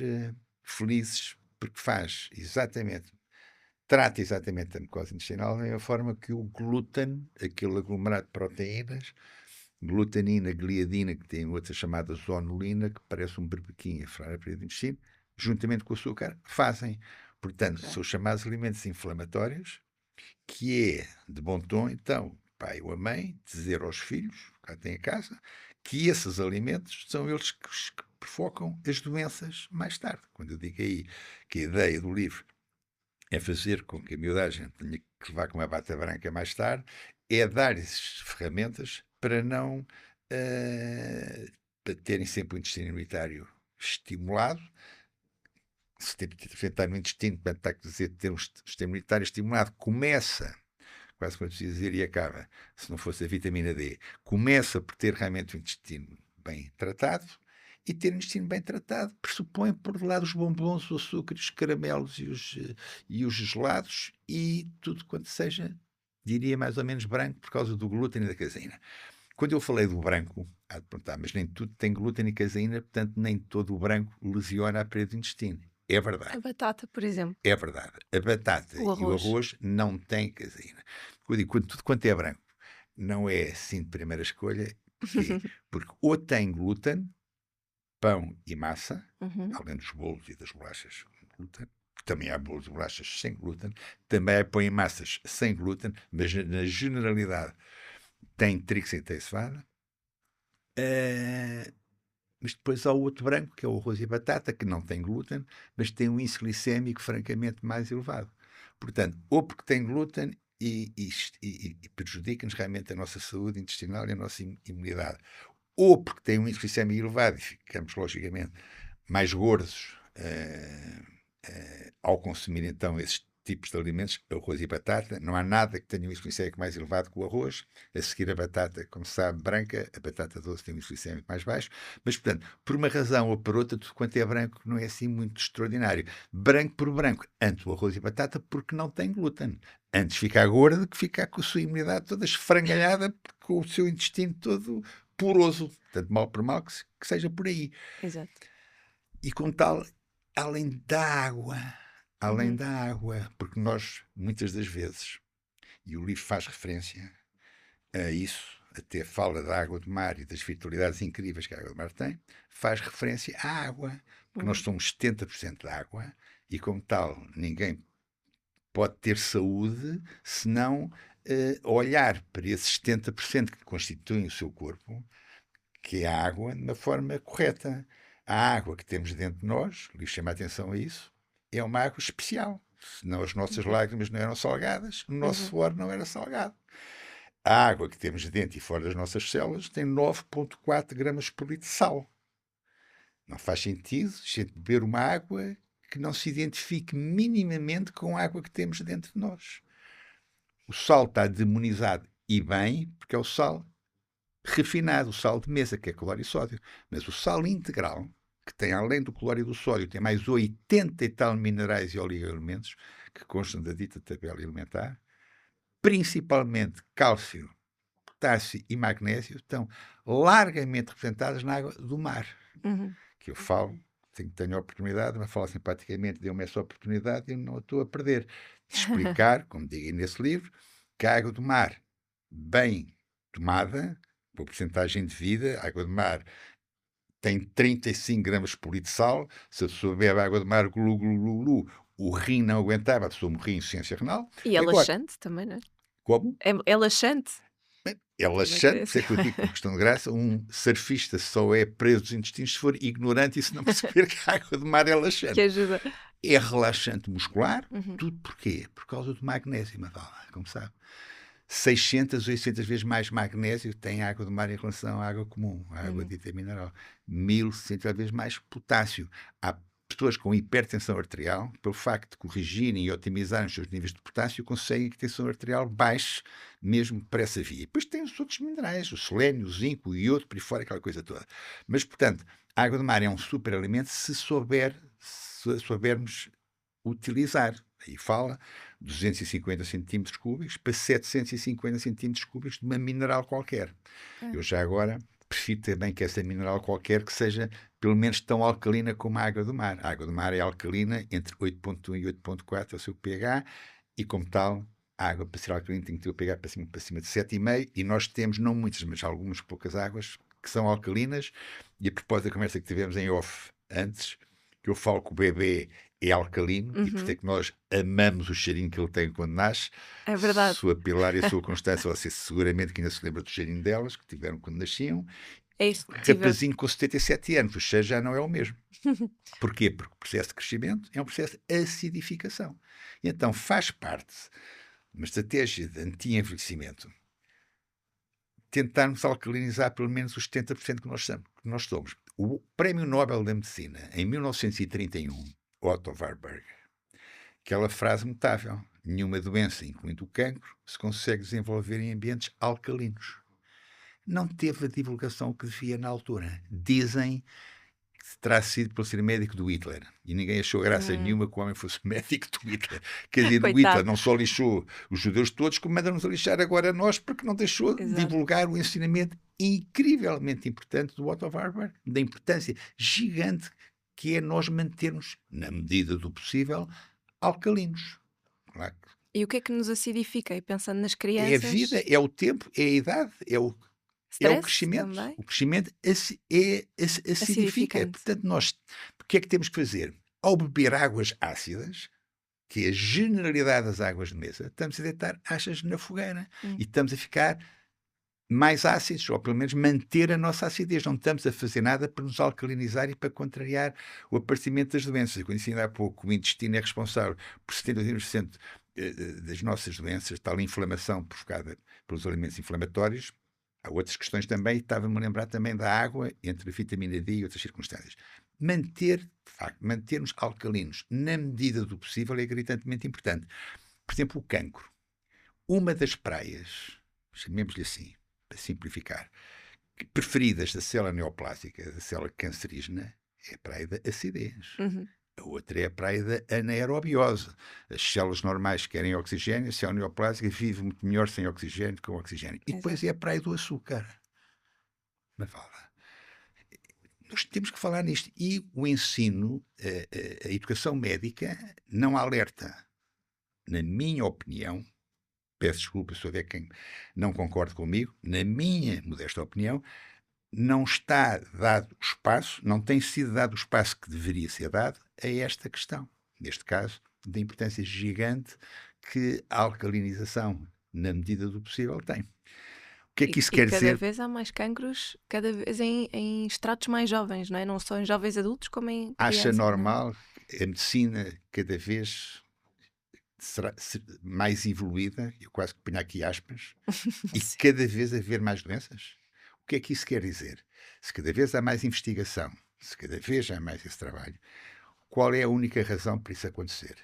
felizes, porque trata exatamente a mucosa intestinal da mesma forma que o glúten, aquele aglomerado de proteínas, glutenina, gliadina, que tem outra chamada zonulina, que parece um berbequim a furar a parede do intestino, juntamente com o açúcar, fazem. Portanto, Ok. são os chamados alimentos inflamatórios, que é de bom tom, então, o pai ou a mãe, dizer aos filhos, cá tem a casa, que esses alimentos são eles que provocam as doenças mais tarde. Quando eu digo aí que a ideia do livro é fazer com que a miudagem tenha que levar com uma bata branca mais tarde, é dar-lhes ferramentas para não para terem sempre o intestino imunitário estimulado. Se está no intestino, portanto, está a dizer ter um sistema imunitário estimulado, começa, quase como se dizer, e acaba, se não fosse a vitamina D, começa por ter realmente o intestino bem tratado, e ter o intestino bem tratado pressupõe por de lado os bombons, os açúcares, os caramelos e os gelados e tudo quanto seja, diria mais ou menos branco, por causa do glúten e da caseína. Quando eu falei do branco, há de perguntar, mas nem tudo tem glúten e caseína, portanto nem todo o branco lesiona a parede do intestino. É verdade. A batata, por exemplo. É verdade. A batata O e o arroz. arroz não têm caseína. Eu digo, tudo quanto é branco não é assim de primeira escolha. Porquê? Porque ou tem glúten, pão e massa, Uhum. além dos bolos e das bolachas com glúten, também há bolos e bolachas sem glúten, também há pão e massas sem glúten, mas na generalidade tem trigo sem cevada. Mas depois há o outro branco, que é o arroz e a batata, que não tem glúten, mas tem um índice glicémico francamente mais elevado. Portanto, ou porque tem glúten e prejudica-nos realmente a nossa saúde intestinal e a nossa imunidade, ou porque tem um índice glicémico elevado e ficamos, logicamente, mais gordos ao consumir então esses tipos de alimentos, arroz e batata. Não há nada que tenha um índice glicémico mais elevado que o arroz. A seguir a batata, como se sabe, branca, a batata doce tem um índice glicémico mais baixo. Mas, portanto, por uma razão ou por outra, tudo quanto é branco não é assim muito extraordinário. Branco por branco, antes o arroz e batata, porque não tem glúten. Antes ficar gorda do que ficar com a sua imunidade toda esfrangalhada, com o seu intestino todo poroso. Portanto, mal por mal que seja por aí. Exato. E com tal, além da água, Uhum. porque nós, muitas das vezes, e o livro faz referência a isso, até fala da água do mar e das vitalidades incríveis que a água do mar tem, faz referência à água, porque nós Uhum. somos 70% de água e, como tal, ninguém pode ter saúde se não olhar para esses 70% que constituem o seu corpo, que é a água, de uma forma correta. A água que temos dentro de nós, lhe chama a atenção a isso, é uma água especial. Senão as nossas Uhum. lágrimas não eram salgadas, o nosso Uhum. suor não era salgado. A água que temos dentro e fora das nossas células tem 9,4 gramas por litro de sal. Não faz sentido a gente beber uma água que não se identifique minimamente com a água que temos dentro de nós. O sal está demonizado e bem, porque é o sal refinado, o sal de mesa, que é cloro e sódio. Mas o sal integral, que tem além do cloro e do sódio, tem mais 80 e tal minerais e oligoelementos que constam da dita tabela elementar, principalmente cálcio, potássio e magnésio, estão largamente representadas na água do mar. Uhum. Que eu falo, tenho a oportunidade, mas falo simpaticamente, deu-me essa oportunidade e eu não a estou a perder. De explicar, como digo nesse livro, que a água do mar, bem tomada, por porcentagem de vida, a água do mar tem 35 gramas por litro de sal. Se a pessoa bebe água do mar, glu, glu, glu, glu, o rim não aguentava, a pessoa morria em insuficiência renal. E é Agora, laxante também, não é? como? É laxante. É Também tem laxante, essa- sei que eu digo por questão de graça, um surfista só é preso dos intestinos se for ignorante e se não perceber que a água do mar é que laxante. ajuda. É relaxante muscular, Uhum. tudo porquê? Por causa do magnésio, Mafalda, como sabe. 600, 800 vezes mais magnésio tem a água do mar em relação à água comum, à água Uhum. dita mineral. 1100 vezes mais potássio. Há pessoas com hipertensão arterial, pelo facto de corrigirem e otimizarem os seus níveis de potássio, conseguem que a tensão arterial baixe mesmo por essa via. Depois tem os outros minerais, o selênio, o zinco, o iodo, por aí fora, aquela coisa toda. Mas, portanto, a água do mar é um superalimento se soubermos utilizar. Aí fala 250 centímetros cúbicos para 750 centímetros cúbicos de uma mineral qualquer. Ok. Eu já agora prefiro também que essa mineral qualquer que seja pelo menos tão alcalina como a água do mar. A água do mar é alcalina entre 8,1 e 8,4 é o seu pH e, como tal, a água para ser alcalina tem que ter o pH para cima de 7,5 e nós temos, não muitas, mas algumas poucas águas que são alcalinas. E a propósito da conversa que tivemos em off antes, que eu falo que o bebê é alcalino e por isso é que nós amamos o cheirinho que ele tem quando nasce. É verdade. Sua Pilar e a sua Constância, você seguramente que ainda se lembra do cheirinho delas, que tiveram quando nasciam. É isso que tive. Rapazinho com 77 anos, o cheiro já não é o mesmo. Porquê? Porque o processo de crescimento é um processo de acidificação. E então faz parte de uma estratégia de anti-envelhecimento tentarmos alcalinizar pelo menos os 70% que nós somos. O Prémio Nobel da Medicina, em 1931, Otto Warburg, aquela frase notável: nenhuma doença, incluindo o cancro, se consegue desenvolver em ambientes alcalinos. Não teve a divulgação que devia na altura. Dizem que terá sido por ser médico do Hitler. E ninguém achou graça nenhuma que o homem fosse médico do Hitler. Quer dizer, o Hitler não só lixou os judeus todos, como manda-nos a lixar agora a nós, porque não deixou de divulgar o ensinamento incrivelmente importante do Otto Warburg, da importância gigante que é nós mantermos, na medida do possível, alcalinos. Claro. E o que é que nos acidifica? E pensando nas crianças... É a vida, é o tempo, é a idade, é o crescimento. Também. O crescimento acidifica. Portanto, nós, o que é que temos que fazer? Ao beber águas ácidas, que é a generalidade das águas de mesa, estamos a deitar achas na fogueira e estamos a ficar mais ácidos, ou pelo menos manter a nossa acidez. Não estamos a fazer nada para nos alcalinizar e para contrariar o aparecimento das doenças. Eu conheci ainda há pouco, o intestino é responsável por 72% das nossas doenças, tal inflamação provocada pelos alimentos inflamatórios. Há outras questões também, estava-me a lembrar também da água, entre a vitamina D e outras circunstâncias. Mantermos alcalinos na medida do possível é gritantemente importante. Por exemplo, o cancro. Uma das praias, chamemos-lhe assim, para simplificar, preferidas da célula neoplástica, da célula cancerígena, é a praia da acidez. A outra é a praia da anaerobiose. As células normais querem oxigênio, a célula neoplásica vive muito melhor sem oxigênio que com oxigênio. E depois é a praia do açúcar. Mas fala. Nós temos que falar nisto. E o ensino, a educação médica, não alerta. Na minha opinião, peço desculpa se houver quem não concorde comigo, na minha modesta opinião, não está dado o espaço, não tem sido dado o espaço que deveria ser dado a esta questão. Neste caso, da importância gigante que a alcalinização, na medida do possível, tem. O que é que isso quer dizer? Cada vez há mais cancros, cada vez em estratos mais jovens, não é? Não só em jovens adultos, como em crianças. Acha normal a medicina cada vez será mais evoluída, eu quase que ponho aqui aspas, e cada vez haver mais doenças? O que é que isso quer dizer? Se cada vez há mais investigação, se cada vez há mais esse trabalho, qual é a única razão para isso acontecer?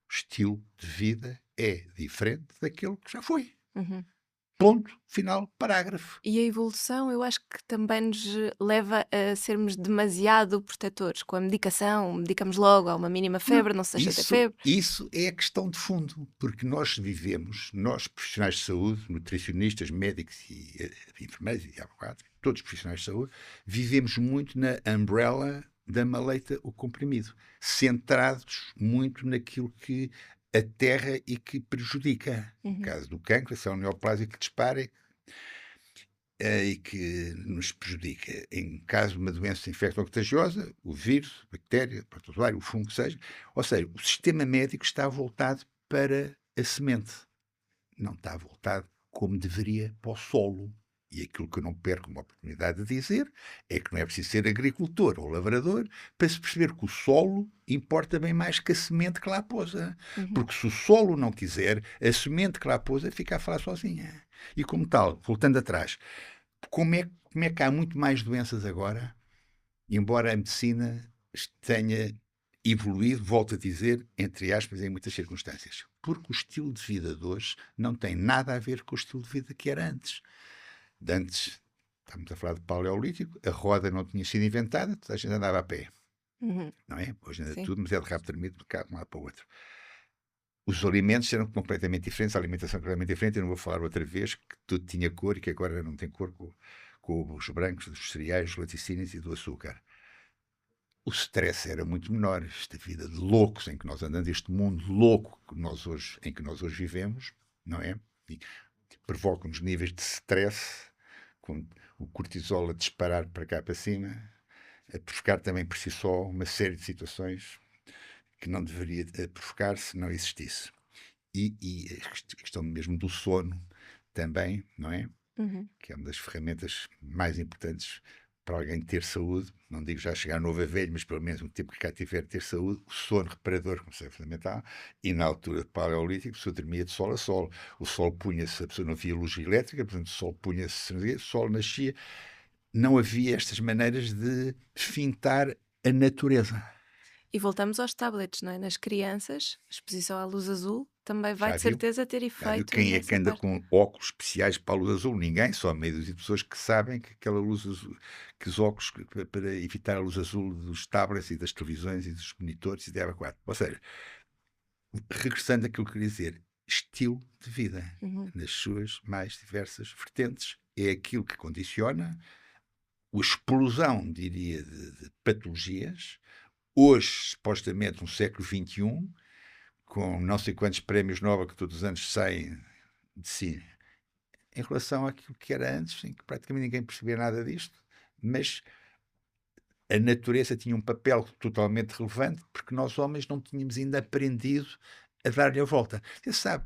O estilo de vida é diferente daquele que já foi. Ponto, final, parágrafo. E a evolução, eu acho que também nos leva a sermos demasiado protetores. Com a medicação, medicamos logo, há uma mínima febre, não se aceita febre. Isso é a questão de fundo, porque nós vivemos, nós profissionais de saúde, nutricionistas, médicos e enfermeiros e abogados, todos profissionais de saúde, vivemos muito na umbrella da maleita o comprimido, centrados muito naquilo que a terra e que prejudica. No caso do cancro, a célula neoplásica que dispara e que nos prejudica. Em caso de uma doença infecto-contagiosa, o vírus, a bactéria, o protozoário, o fungo, seja. Ou seja, o sistema médico está voltado para a semente. Não está voltado como deveria para o solo. E aquilo que eu não perco uma oportunidade de dizer é que não é preciso ser agricultor ou lavrador para se perceber que o solo importa bem mais que a semente que lá pousa. Porque se o solo não quiser, a semente que lá pousa fica a falar sozinha. E como tal, voltando atrás, como é que há muito mais doenças agora, embora a medicina tenha evoluído, volto a dizer, entre aspas, em muitas circunstâncias? Porque o estilo de vida de hoje não tem nada a ver com o estilo de vida que era antes. De antes, estamos a falar de paleolítico, a roda não tinha sido inventada, toda a gente andava a pé. Não é? Hoje anda tudo, mas é de rabo tremido de um lado para o outro. Os alimentos eram completamente diferentes, a alimentação completamente diferente. Eu não vou falar outra vez que tudo tinha cor e que agora não tem cor com os brancos, dos cereais, dos laticínios e do açúcar. O stress era muito menor. Esta vida de loucos em que nós andamos, este mundo louco em que nós hoje vivemos, não é? E provoca-nos níveis de stress, com o cortisol a disparar para cá para cima, a provocar também por si só uma série de situações que não deveria provocar se não existisse. E a questão mesmo do sono também, não é? Uhum. Que é uma das ferramentas mais importantes para alguém ter saúde, não digo já chegar novo a velho, mas pelo menos um tempo que cá tiver ter saúde, o sono reparador começou a fundamental, e na altura do Paleolítico a pessoa dormia de sol a sol. O sol punha-se, a pessoa não havia luz elétrica, portanto o sol punha-se, o sol nascia, não havia estas maneiras de fintar a natureza. E voltamos aos tablets, não é? Nas crianças, a exposição à luz azul também vai Já de viu? certeza ter Já viu efeito quem é que nessa anda parte. com óculos especiais para a luz azul? Ninguém, só meia dúzia de pessoas que sabem que aquela luz azul, que os óculos para evitar a luz azul dos tablets e das televisões e dos monitores e da EVA4. Ou seja, regressando àquilo que eu queria dizer, estilo de vida, Uhum. nas suas mais diversas vertentes, é aquilo que condiciona a explosão, diria, de patologias. Hoje, supostamente, no século XXI, com não sei quantos prémios Nobel que todos os anos saem de si, em relação àquilo que era antes, em que praticamente ninguém percebia nada disto, mas a natureza tinha um papel totalmente relevante porque nós homens não tínhamos ainda aprendido a dar-lhe a volta. Você sabe,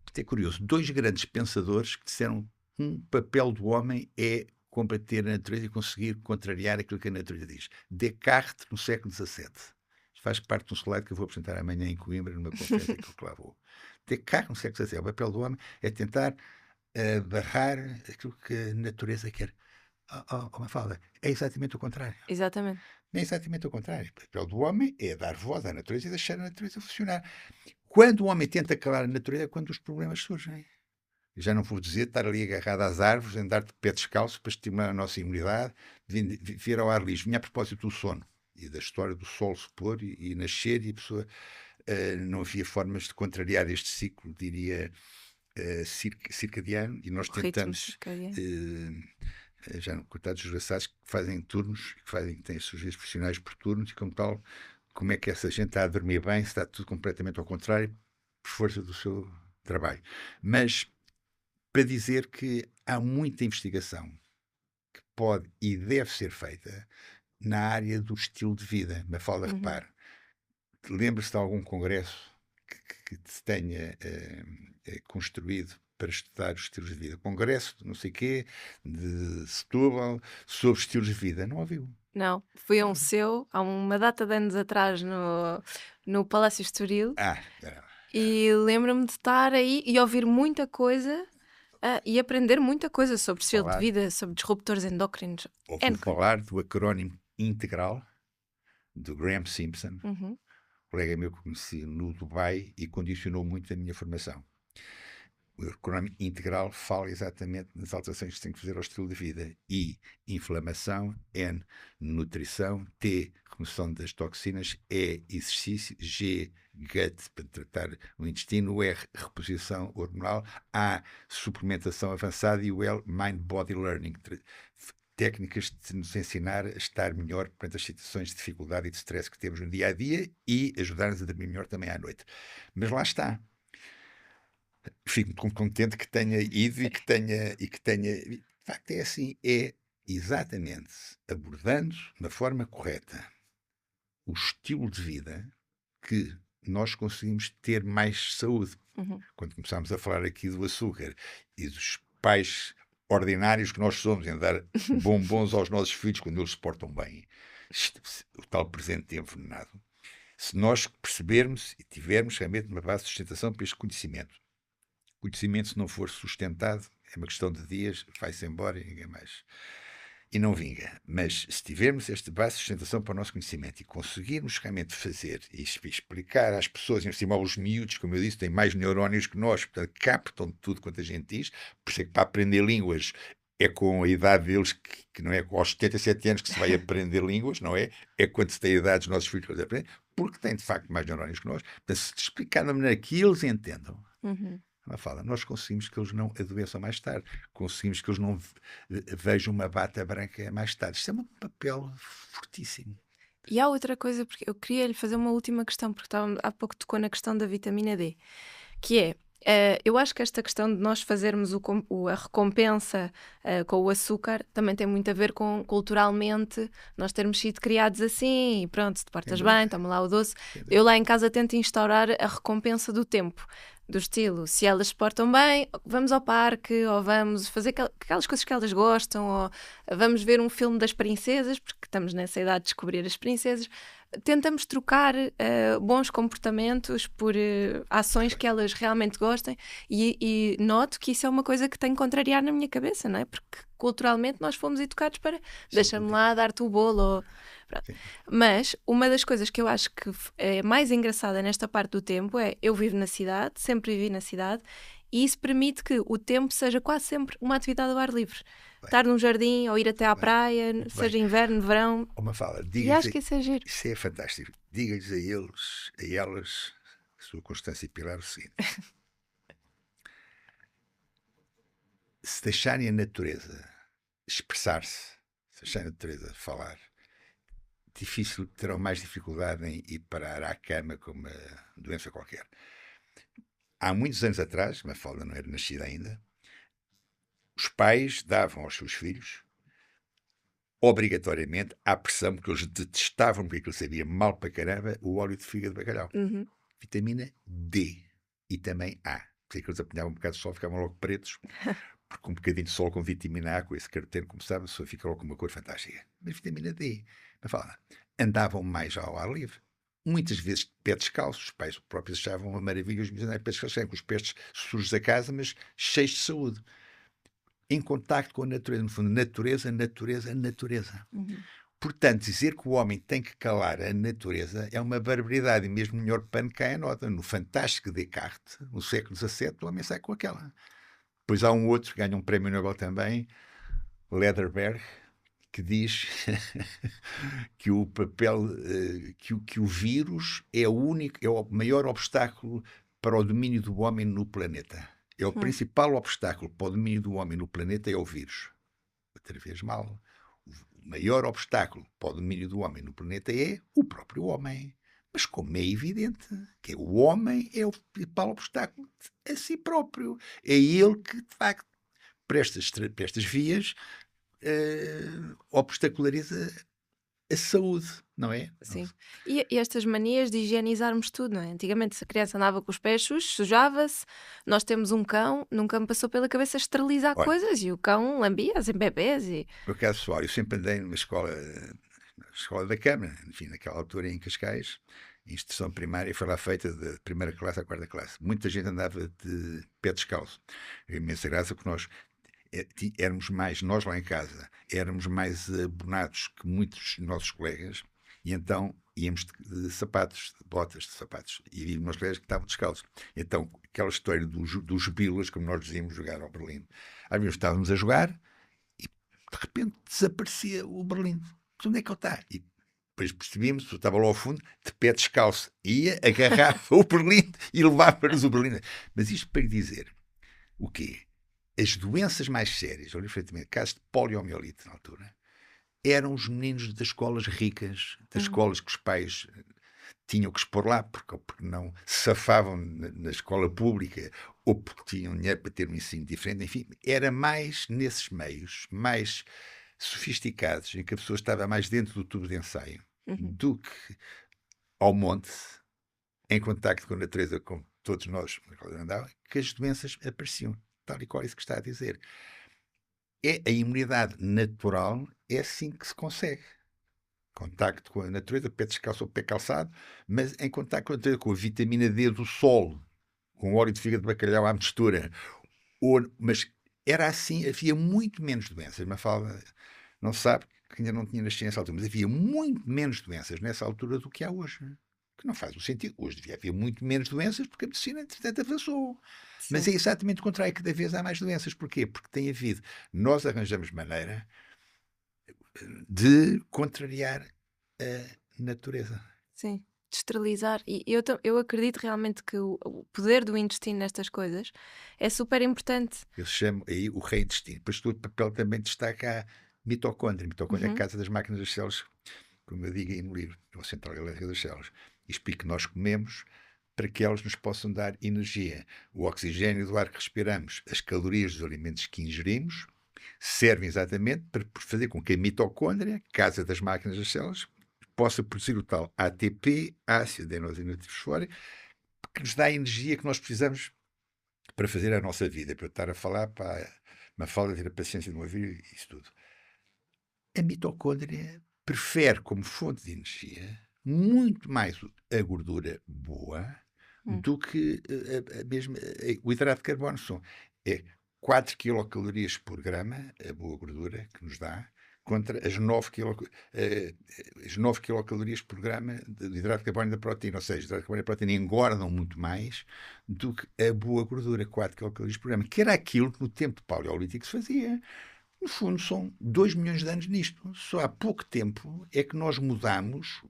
isto é curioso, dois grandes pensadores que disseram que um papel do homem é combater a natureza e conseguir contrariar aquilo que a natureza diz. Descartes, no século XVII. Faz parte de um slide que eu vou apresentar amanhã em Coimbra, numa conferência que eu lá vou. Descartes, no século XVII, o papel do homem é tentar barrar aquilo que a natureza quer. Mafalda, é exatamente o contrário. Exatamente. É exatamente o contrário. O papel do homem é dar voz à natureza e deixar a natureza funcionar. Quando o homem tenta calar a natureza, é quando os problemas surgem. Eu já não vou dizer estar ali agarrado às árvores, andar de pé descalço para estimular a nossa imunidade, vir ao ar livre. Vinha a propósito do sono e da história do sol se pôr e nascer, e a pessoa não havia formas de contrariar este ciclo, diria, circadiano, e nós O ritmo tentamos, circadiano. já coitados dos desgraçados que fazem turnos, que têm os seus dias profissionais por turnos, e como tal, como é que essa gente está a dormir bem, se está tudo completamente ao contrário, por força do seu trabalho. Mas para dizer que há muita investigação que pode e deve ser feita na área do estilo de vida. Mafalda, Uhum. repare, lembra-se de algum congresso que se tenha construído para estudar os estilos de vida? Congresso de não sei quê, de Setúbal, sobre estilos de vida. Não ouviu. Não, fui a um seu há uma data de anos atrás no Palácio Estoril Era. e lembro-me de estar aí e ouvir muita coisa e aprender muita coisa sobre estilo de Falar, vida, sobre disruptores endócrinos. ouviu falar do acrónimo integral do Graham Simpson, Uhum. colega meu que conheci no Dubai e condicionou muito a minha formação. O acrónimo integral fala exatamente nas alterações que se tem que fazer ao estilo de vida. I, inflamação. N, nutrição. T, remoção das toxinas. E, exercício. G, gut, para tratar o intestino. O R, reposição hormonal. A, suplementação avançada. E o L, mind-body learning, técnicas de nos ensinar a estar melhor perante as situações de dificuldade e de stress que temos no dia a dia e ajudar-nos a dormir melhor também à noite. Mas lá está. Fico contente que tenha ido e que tenha. De facto, é assim, é exatamente abordando de uma forma correta o estilo de vida que nós conseguimos ter mais saúde. Uhum. Quando começámos a falar aqui do açúcar e dos pais ordinários que nós somos em dar bombons aos nossos filhos quando eles se portam bem, o tal presente envenenado, se nós percebermos e tivermos realmente uma base de sustentação para este conhecimento, o conhecimento, se não for sustentado, é uma questão de dias, vai-se embora e ninguém mais. E não vinga. Mas se tivermos esta base de sustentação para o nosso conhecimento e conseguirmos realmente fazer e explicar às pessoas, em cima aos miúdos, como eu disse, têm mais neurónios que nós, portanto, captam tudo quanto a gente diz, por isso é que para aprender línguas é com a idade deles, que não é aos 77 anos que se vai aprender línguas, não é? É quando se tem a idade dos nossos filhos para aprender, porque têm de facto mais neurónios que nós. Portanto, se explicar da maneira que eles entendam, Uhum. nós conseguimos que eles não adoeçam mais tarde, conseguimos que eles não vejam uma bata branca mais tarde. Isto é um papel fortíssimo. E há outra coisa, porque eu queria lhe fazer uma última questão, porque há pouco tocou na questão da vitamina D, que é, Eu acho que esta questão de nós fazermos a recompensa com o açúcar também tem muito a ver com, culturalmente, nós termos sido criados assim e pronto, se te portas bem, toma lá o doce. Eu lá em casa tento instaurar a recompensa do tempo. Do estilo, se elas se portam bem, vamos ao parque, ou vamos fazer aquelas coisas que elas gostam, ou vamos ver um filme das princesas, porque estamos nessa idade de descobrir as princesas. Tentamos trocar bons comportamentos por ações que elas realmente gostem, e noto que isso é uma coisa que tem que contrariar na minha cabeça, não é? Porque culturalmente nós fomos educados para deixa-me lá dar-te o bolo. Ou... Mas uma das coisas que eu acho que é mais engraçada nesta parte do tempo é eu vivo na cidade, sempre vivi na cidade, e isso permite que o tempo seja quase sempre uma atividade ao ar livre. Estar num jardim ou ir até à praia, seja inverno, verão. Uma fala, E acho que isso é giro. Isso é fantástico. Diga-lhes a eles, a elas, a sua Constância e Pilar, o seguinte: se deixarem a natureza expressar-se, se deixarem a natureza falar, terão mais dificuldade em ir parar à cama com uma doença qualquer. Há muitos anos atrás, Mafalda não era nascida ainda, os pais davam aos seus filhos, obrigatoriamente, à pressão, porque eles detestavam, porque aquilo sabia mal para caramba, o óleo de fígado de bacalhau. Vitamina D e também A. Porque eles apanhavam um bocado de sol, ficavam logo pretos, porque um bocadinho de sol com vitamina A, com esse caroteno, como sabe, só fica logo com uma cor fantástica. Mas vitamina D, andavam mais ao ar livre. Muitas vezes de pé descalço, os pais próprios achavam uma maravilha, os meus pés descalços, com os pés sujos da casa, mas cheios de saúde. Em contacto com a natureza, no fundo, natureza. Portanto, dizer que o homem tem que calar a natureza é uma barbaridade, e mesmo melhor pano cai a nota. No fantástico Descartes, no século XVII, o homem sai com aquela. Depois há um outro que ganha um prémio Nobel também, Lederberg, que diz que o papel, que o vírus é o maior obstáculo para o domínio do homem no planeta. É o principal obstáculo para o domínio do homem no planeta é o vírus. Outra vez mal. O maior obstáculo para o domínio do homem no planeta é o próprio homem. Mas como é evidente que o homem é o principal obstáculo a si próprio. É ele que, de facto, por estas vias, obstaculariza a saúde, não é? Sim. E estas manias de higienizarmos tudo, não é? Antigamente, se a criança andava com os pés sujos, sujava-se. Nós temos um cão, nunca me passou pela cabeça esterilizar coisas, e o cão lambia-as em bebês. Por acaso, pessoal, eu sempre andei numa escola da Câmara, enfim, naquela altura em Cascais, instrução primária, foi lá feita de primeira classe à quarta classe. Muita gente andava de pé descalço. A imensa graça porque éramos mais, nós lá em casa, éramos mais abonados que muitos dos nossos colegas, e então íamos de sapatos, de botas de sapatos, e havia umas colegas que estavam descalços. Então, aquela história dos bilas, como nós dizíamos, jogar ao Berlim. Às vezes estávamos a jogar e, de repente, desaparecia o Berlim. Mas onde é que ele está? E depois percebíamos, eu estava lá ao fundo, de pé descalço, ia, agarrava o Berlim e levava-nos o Berlim. Mas isto para dizer o quê? As doenças mais sérias, olha, efetivamente, casos de poliomielite na altura, eram os meninos das escolas ricas, das escolas que os pais tinham que expor lá, porque não safavam na escola pública, ou porque tinham dinheiro para ter um ensino diferente, enfim, era mais nesses meios, mais sofisticados, em que a pessoa estava mais dentro do tubo de ensaio, do que ao monte, em contacto com a natureza, como todos nós andávamos, que as doenças apareciam. Tal e qual isso que está a dizer. É a imunidade natural, é assim que se consegue. Contacto com a natureza, pé descalço ou pé calçado, mas em contacto com a natureza, com a vitamina D do sol, com o óleo de fígado de bacalhau à mistura. Mas era assim, havia muito menos doenças. Mafalda não sabe, que ainda não tinha nascido nessa altura, mas havia muito menos doenças nessa altura do que há hoje. Que não faz o sentido. Hoje devia haver muito menos doenças porque a medicina, entretanto, avançou. Sim. Mas é exatamente o contrário, cada vez há mais doenças. Porquê? Porque tem havido. Nós arranjamos maneira de contrariar a natureza. Sim, de esterilizar. E eu acredito realmente que o poder do intestino nestas coisas é super importante. Eu chamo aí o rei intestino. Depois o papel também destaca a mitocôndria. A mitocôndria é a casa das máquinas das células, como eu digo aí no livro, a central elétrica das células. E explico que nós comemos para que elas nos possam dar energia. O oxigênio do ar que respiramos, as calorias dos alimentos que ingerimos, servem exatamente para fazer com que a mitocôndria, casa das máquinas das células, possa produzir o tal ATP, ácido adenosintrifosfórico, que nos dá a energia que nós precisamos para fazer a nossa vida. Para eu estar a falar, para uma falta de ter a paciência de me ouvir, isso tudo. A mitocôndria prefere como fonte de energia muito mais a gordura boa do que o hidrato de carbono. É 4 quilocalorias por grama, a boa gordura que nos dá, contra as 9 quilocalorias por grama de hidrato de carbono e da proteína. Ou seja, o hidrato de carbono e a proteína engordam muito mais do que a boa gordura, 4 quilocalorias por grama, que era aquilo que no tempo paleolítico se fazia. No fundo, são 2 milhões de anos nisto. Só há pouco tempo é que nós mudamos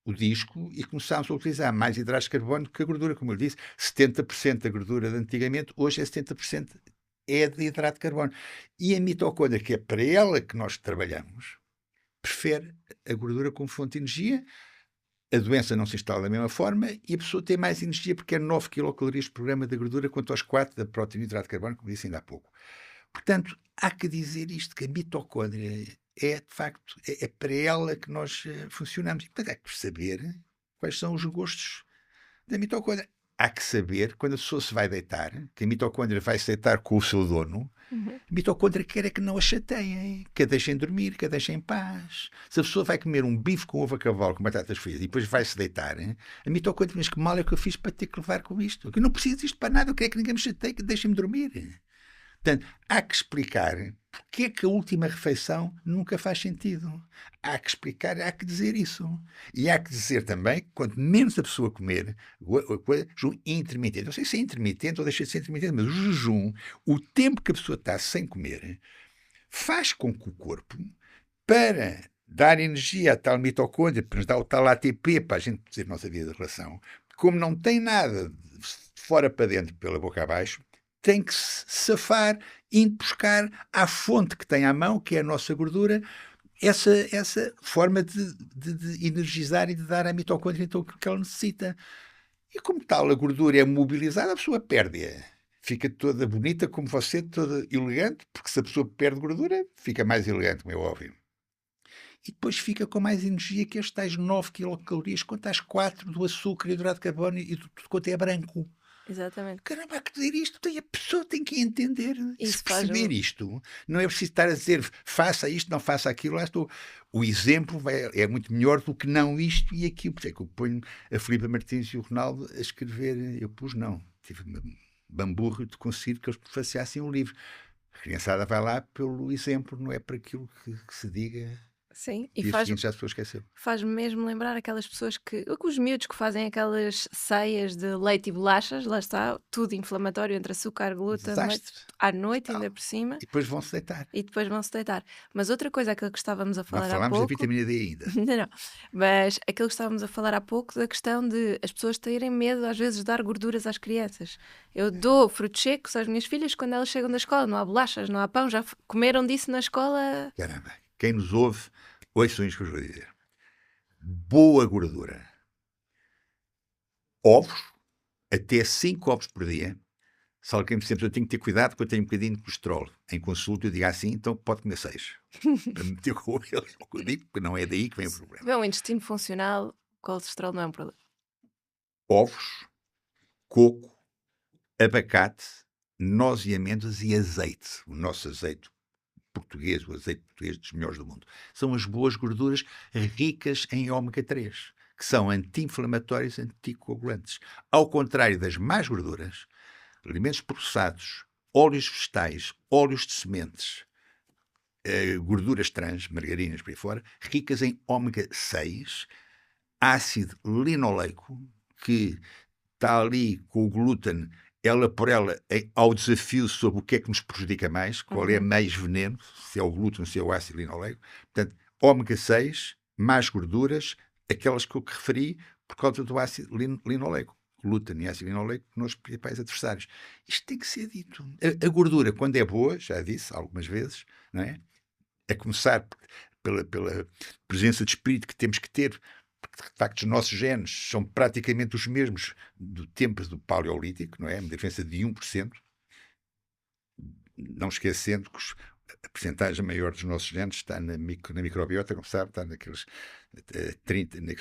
o disco e começámos a utilizar mais hidratos de carbono do que a gordura. Como eu disse, 70% da gordura de antigamente, hoje é 70% é de hidrato de carbono. E a mitocôndria, que é para ela que nós trabalhamos, prefere a gordura como fonte de energia. A doença não se instala da mesma forma e a pessoa tem mais energia porque é 9 quilocalorias por grama de gordura quanto aos 4 da proteína e hidrato de carbono, como disse ainda há pouco. Portanto, há que dizer isto, que a mitocôndria é, de facto, é para ela que nós funcionamos. E, portanto, há que saber quais são os gostos da mitocôndria. Há que saber, quando a pessoa se vai deitar, que a mitocôndria vai se deitar com o seu dono, a mitocôndria quer é que não a chateiem, que a deixem dormir, que a deixem em paz. Se a pessoa vai comer um bife com ovo a cavalo, com batatas fritas, e depois vai se deitar, a mitocôndria diz que mal é que eu fiz para ter que levar com isto. Eu não preciso disto para nada, eu quero que ninguém me chateie, que deixem-me dormir. Portanto, há que explicar porque é que a última refeição nunca faz sentido. Há que explicar, há que dizer isso. E há que dizer também que quanto menos a pessoa comer, jejum intermitente. Não sei se é intermitente ou deixa de ser intermitente, mas o jejum, o tempo que a pessoa está sem comer, faz com que o corpo, para dar energia à tal mitocôndria, para nos dar o tal ATP, para a gente dizer a nossa vida de relação, como não tem nada de fora para dentro, pela boca abaixo, tem que se safar, ir buscar à fonte que tem à mão, que é a nossa gordura, essa forma de energizar e de dar à mitocôndria então aquilo que ela necessita. E como tal, a gordura é mobilizada, a pessoa perde-a. Fica toda bonita como você, toda elegante, porque se a pessoa perde gordura, fica mais elegante, como é óbvio. E depois fica com mais energia que estes tais 9 quilocalorias, quanto às 4 do açúcar, hidrato de carbono e tudo quanto é branco. Exatamente. Caramba, há que dizer isto. A pessoa tem que entender. Isso Se perceber isto, não é preciso estar a dizer faça isto, não faça aquilo. Lá estou. O exemplo é muito melhor do que não isto e aquilo. Por isso é que eu ponho a Filipa Martins e o Ronaldo a escrever. Eu pus não. Tive bamburro de conseguir que eles prefaciassem um livro. A criançada vai lá pelo exemplo, não é para aquilo que se diga. Sim, e faz, seguinte já as pessoas esqueceram. Faz-me mesmo lembrar aquelas pessoas os miúdos que fazem aquelas ceias de leite e bolachas, lá está, tudo inflamatório entre açúcar, glúten, leite, à noite ainda por cima. E depois vão-se deitar. Mas outra coisa, aquilo que estávamos a falar há pouco... Não falámos da vitamina D ainda. Não, mas aquilo que estávamos a falar há pouco da questão de as pessoas terem medo às vezes de dar gorduras às crianças. Eu dou frutos secos às minhas filhas quando elas chegam da escola, não há bolachas, não há pão, já comeram disso na escola. Caramba, quem nos ouve, ouçam isto que eu vou dizer. Boa gordura. Ovos, até 5 ovos por dia. Se alguém me sempre eu tenho que ter cuidado porque eu tenho um bocadinho de colesterol. Em consulta eu digo assim, então pode comer 6. Para meter com ele, eu digo, porque não é daí que vem o problema. É um intestino funcional, o colesterol não é um problema. Ovos, coco, abacate, noz e amêndoas e azeite. O nosso azeite português, o azeite português dos melhores do mundo. São as boas gorduras ricas em ômega 3, que são anti-inflamatórios e anticoagulantes. Ao contrário das más gorduras, alimentos processados, óleos vegetais, óleos de sementes, gorduras trans, margarinas por aí fora, ricas em ômega 6, ácido linoleico, que está ali com o glúten, ela por ela, ao desafio sobre o que é que nos prejudica mais, qual é mais veneno, se é o glúten, se é o ácido linoleico. Portanto, ômega 6, mais gorduras, aquelas que eu referi, por causa do ácido linoleico. Glúten e ácido linoleico, nos principais adversários. Isto tem que ser dito. A gordura, quando é boa, já disse algumas vezes, não é? A começar pela presença de espírito que temos que ter porque de facto os nossos genes são praticamente os mesmos do tempo do Paleolítico, não é? Uma diferença de 1%, não esquecendo que a percentagem maior dos nossos genes está na microbiota, como sabe, está naqueles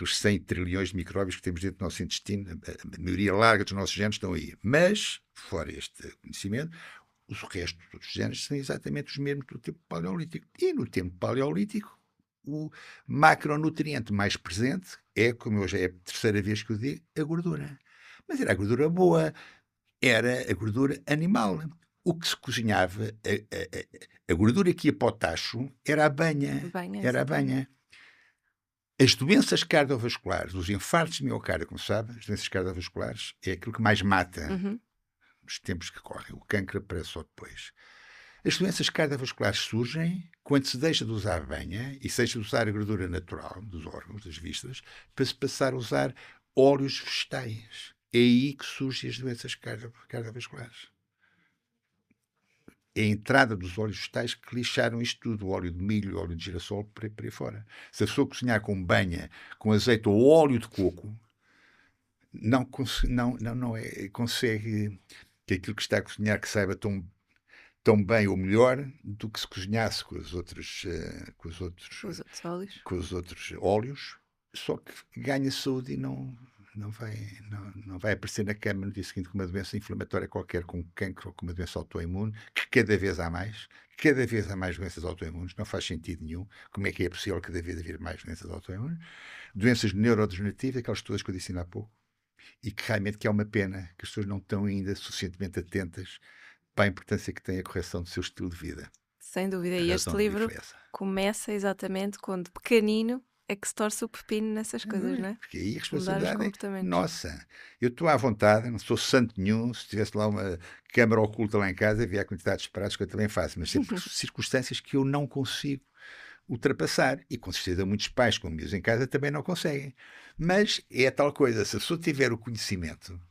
100 trilhões de micróbios que temos dentro do nosso intestino. A maioria larga dos nossos genes estão aí. Mas, fora este conhecimento, o resto dos genes são exatamente os mesmos do tempo paleolítico. E no tempo paleolítico, o macronutriente mais presente é, como hoje é a terceira vez que eu digo, a gordura. Mas era a gordura boa, era a gordura animal. O que se cozinhava, a gordura que ia para o tacho, era a banha. Era a banha. As doenças cardiovasculares, os infartos de miocárdio, como sabe, as doenças cardiovasculares, é aquilo que mais mata nos tempos que correm. O cancro aparece só depois. As doenças cardiovasculares surgem quando se deixa de usar a banha e se deixa de usar a gordura natural dos órgãos, das vistas, para se passar a usar óleos vegetais. É aí que surgem as doenças cardiovasculares. É a entrada dos óleos vegetais que lixaram isto tudo, o óleo de milho, o óleo de girassol, por aí fora. Se a pessoa cozinhar com banha, com azeite ou óleo de coco, não consegue que aquilo que está a cozinhar que saiba tão bem ou melhor do que se cozinhasse com os outros óleos, só que ganha saúde e não vai aparecer na cama no dia seguinte com uma doença inflamatória qualquer, com cancro ou com uma doença autoimune, que cada vez há mais doenças autoimunes, não faz sentido nenhum. Como é que é possível cada vez haver mais doenças autoimunes? Doenças neurodegenerativas, aquelas todas que eu disse há pouco, e que realmente é uma pena que as pessoas não estão ainda suficientemente atentas para a importância que tem a correção do seu estilo de vida. Sem dúvida, e este livro começa exatamente quando pequenino é que se torce o pepino nessas coisas, não é? Porque aí a responsabilidade é nossa. Eu estou à vontade, não sou santo nenhum. Se tivesse lá uma câmara oculta lá em casa, havia a quantidade de disparates que eu também faço, mas sempre circunstâncias que eu não consigo ultrapassar. E com certeza muitos pais com miúdos em casa também não conseguem. Mas é tal coisa, se a pessoa tiver o conhecimento,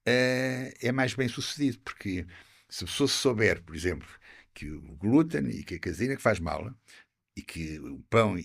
é mais bem sucedido, porque se a pessoa souber, por exemplo, que o glúten e que a caseína que faz mal, e que o pão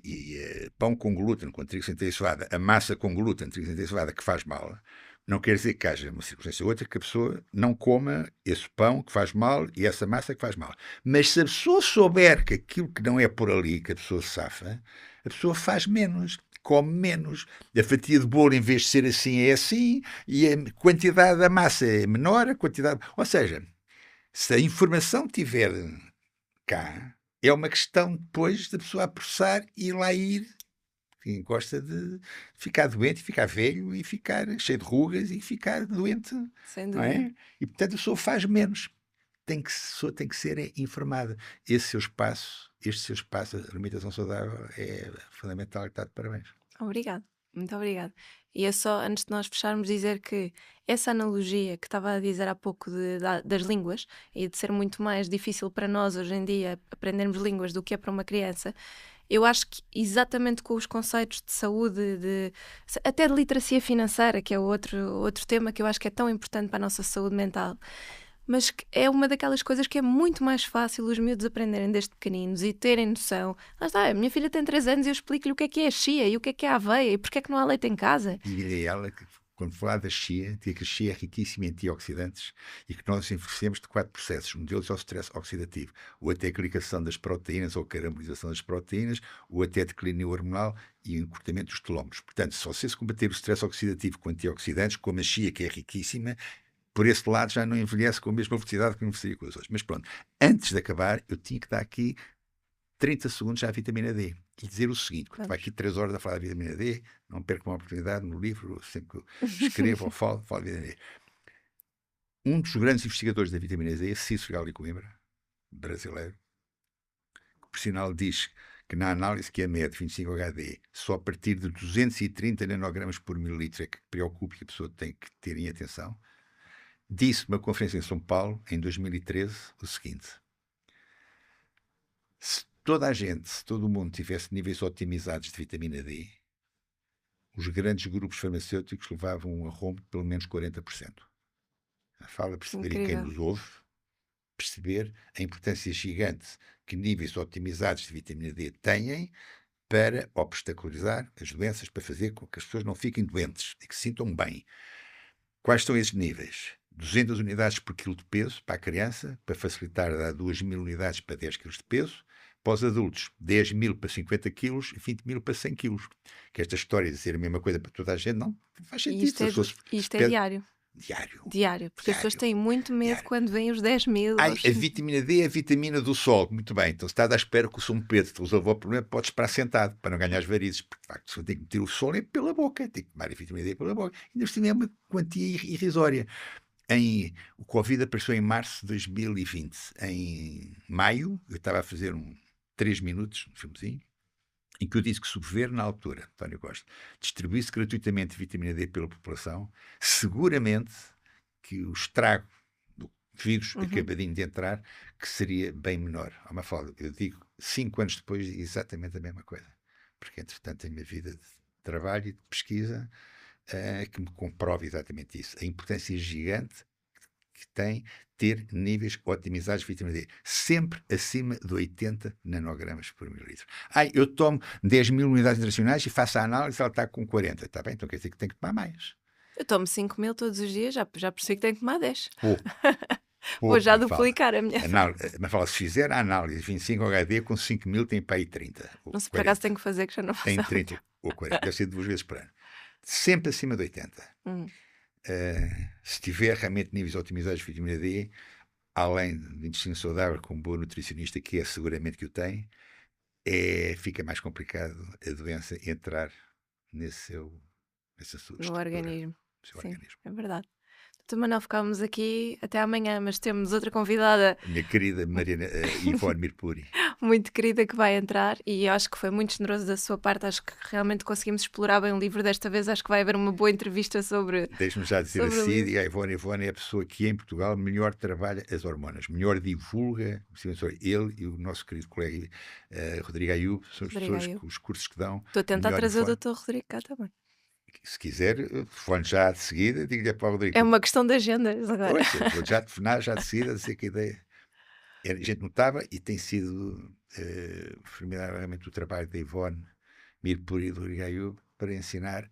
pão com glúten, com trigo sem cevada, a massa com glúten, trigo sem cevada, que faz mal, não quer dizer que haja uma circunstância ou outra que a pessoa não coma esse pão que faz mal e essa massa que faz mal. Mas se a pessoa souber que aquilo que não é por ali que a pessoa safa, a pessoa faz menos, come menos. A fatia de bolo, em vez de ser assim, é assim, e a quantidade da massa é menor, a quantidade... Ou seja, se a informação estiver cá, é uma questão depois da pessoa a processar e lá ir. Quem gosta de ficar doente, ficar velho e ficar cheio de rugas e ficar doente. Sem dúvida. Não é? E portanto a pessoa faz menos. A pessoa tem que ser informada. Este seu espaço, a alimentação saudável é fundamental e está de parabéns. Obrigada, muito obrigada. E é só, antes de nós fecharmos, dizer que essa analogia que estava a dizer há pouco das línguas e de ser muito mais difícil para nós hoje em dia aprendermos línguas do que é para uma criança, eu acho que exatamente com os conceitos de saúde, até de literacia financeira, que é outro tema que eu acho que é tão importante para a nossa saúde mental, mas que é uma daquelas coisas que é muito mais fácil os miúdos aprenderem desde pequeninos e terem noção. Lá está, a minha filha tem 3 anos e eu explico-lhe o que é a chia e o que é a aveia e porque é que não há leite em casa. E direi ela que, quando falar da chia, diga que a chia é riquíssima em antioxidantes e que nós envelhecemos de 4 processos. Um deles é o stress oxidativo, ou até a glicação das proteínas ou a caramelização das proteínas, ou até a declínio hormonal e o encurtamento dos telómeros. Portanto, se você se combater o stress oxidativo com antioxidantes, como a chia, que é riquíssima, por esse lado já não envelhece com a mesma velocidade que envelheceria com os outros. Mas pronto, antes de acabar, eu tinha que dar aqui 30 segundos à vitamina D e dizer o seguinte, porque vai aqui 3 horas a falar da vitamina D, não perco uma oportunidade no livro, sempre que eu escrevo ou falo da vitamina D. Um dos grandes investigadores da vitamina D é Cícero Gali Coimbra, brasileiro, que por sinal diz que na análise que a mede 25-HD, só a partir de 230 nanogramas por mililitro é que preocupa e a pessoa tem que ter em atenção, disse numa conferência em São Paulo, em 2013, o seguinte: se toda a gente, se todo o mundo tivesse níveis otimizados de vitamina D, os grandes grupos farmacêuticos levavam a rombo de pelo menos 40%. Fala perceber, e quem nos ouve, perceber a importância gigante que níveis otimizados de vitamina D têm para obstacularizar as doenças, para fazer com que as pessoas não fiquem doentes e que se sintam bem. Quais são esses níveis? 200 unidades por quilo de peso para a criança, para facilitar dar 2.000 unidades para 10 quilos de peso. Para os adultos, 10.000 para 50 quilos e 20.000 para 100 quilos. Que esta história de ser a mesma coisa para toda a gente, não faz E sentido. isto é diário. Diário. Diário. Porque as pessoas têm muito medo Diário. quando vêm os 10.000. Ai, a vitamina D é a vitamina do sol. Muito bem. Então, se estás à espera que o São Pedro te resolva o problema, podes esperar sentado para não ganhar as varizes. Porque, de facto, se tem que meter o sol é pela boca. Tem que tomar a vitamina D pela boca. E ainda assim é uma quantia irrisória. O Covid apareceu em março de 2020. Em maio, eu estava a fazer 3 minutos, um filmezinho, em que eu disse que se o governo, na altura, António Costa, distribuísse gratuitamente vitamina D pela população, seguramente que o estrago do vírus acabadinho de entrar, que seria bem menor. Há uma fala, eu digo 5 anos depois, exatamente a mesma coisa. Porque, entretanto, a minha vida de trabalho e de pesquisa que me comprova exatamente isso. A importância gigante que tem ter níveis otimizados de vitamina D, sempre acima de 80 nanogramas por mililitro. Eu tomo 10.000 unidades internacionais e faço a análise, ela está com 40. Está bem? Então quer dizer que tem que tomar mais. Eu tomo 5.000 todos os dias, já percebi que tenho que tomar 10. Vou Vou já duplicar a minha. Mas fala, se fizer a análise 25 HD com 5.000 tem para aí 30. Não sei, por acaso tenho que fazer, que já não faço. Tem 30 ou 40, deve ser 2 vezes por ano. Sempre acima de 80. Se tiver realmente níveis otimizados de vitamina D, além de intestino saudável com um bom nutricionista, que é seguramente que o tem, fica mais complicado a doença entrar nesse seu No organismo. Sim, organismo. É verdade. Doutor Manuel, ficámos aqui até amanhã, mas temos outra convidada. A minha querida Mariana Ivone Mirpuri. Muito querida, que vai entrar, e acho que foi muito generoso da sua parte. Acho que realmente conseguimos explorar bem o livro desta vez. Acho que vai haver uma boa entrevista sobre. Deixe-me já dizer assim, a Ivone é a pessoa que em Portugal melhor trabalha as hormonas, melhor divulga. Ele e o nosso querido colega Rodrigo Ayub são as pessoas que os cursos que dão. Estou a tentar trazer o Dr. Rodrigo cá também. Se quiser, telefone já de seguida, digo-lhe para o Rodrigo. É uma questão de agendas agora. Pois, vou já telefonar já de seguida, dizer que a ideia. A gente notava e tem sido formidavelmente o trabalho da Ivone Mirpuri e do Rodrigo Ayub para ensinar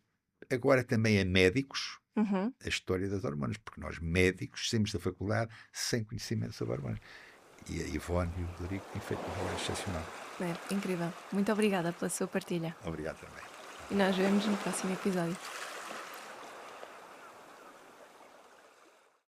agora também a médicos a história das hormonas, porque nós médicos saímos da faculdade sem conhecimento sobre hormonas. E a Ivone e o Rodrigo têm feito um trabalho excepcional. É incrível. Muito obrigada pela sua partilha. Obrigado também. E nós vemos no próximo episódio.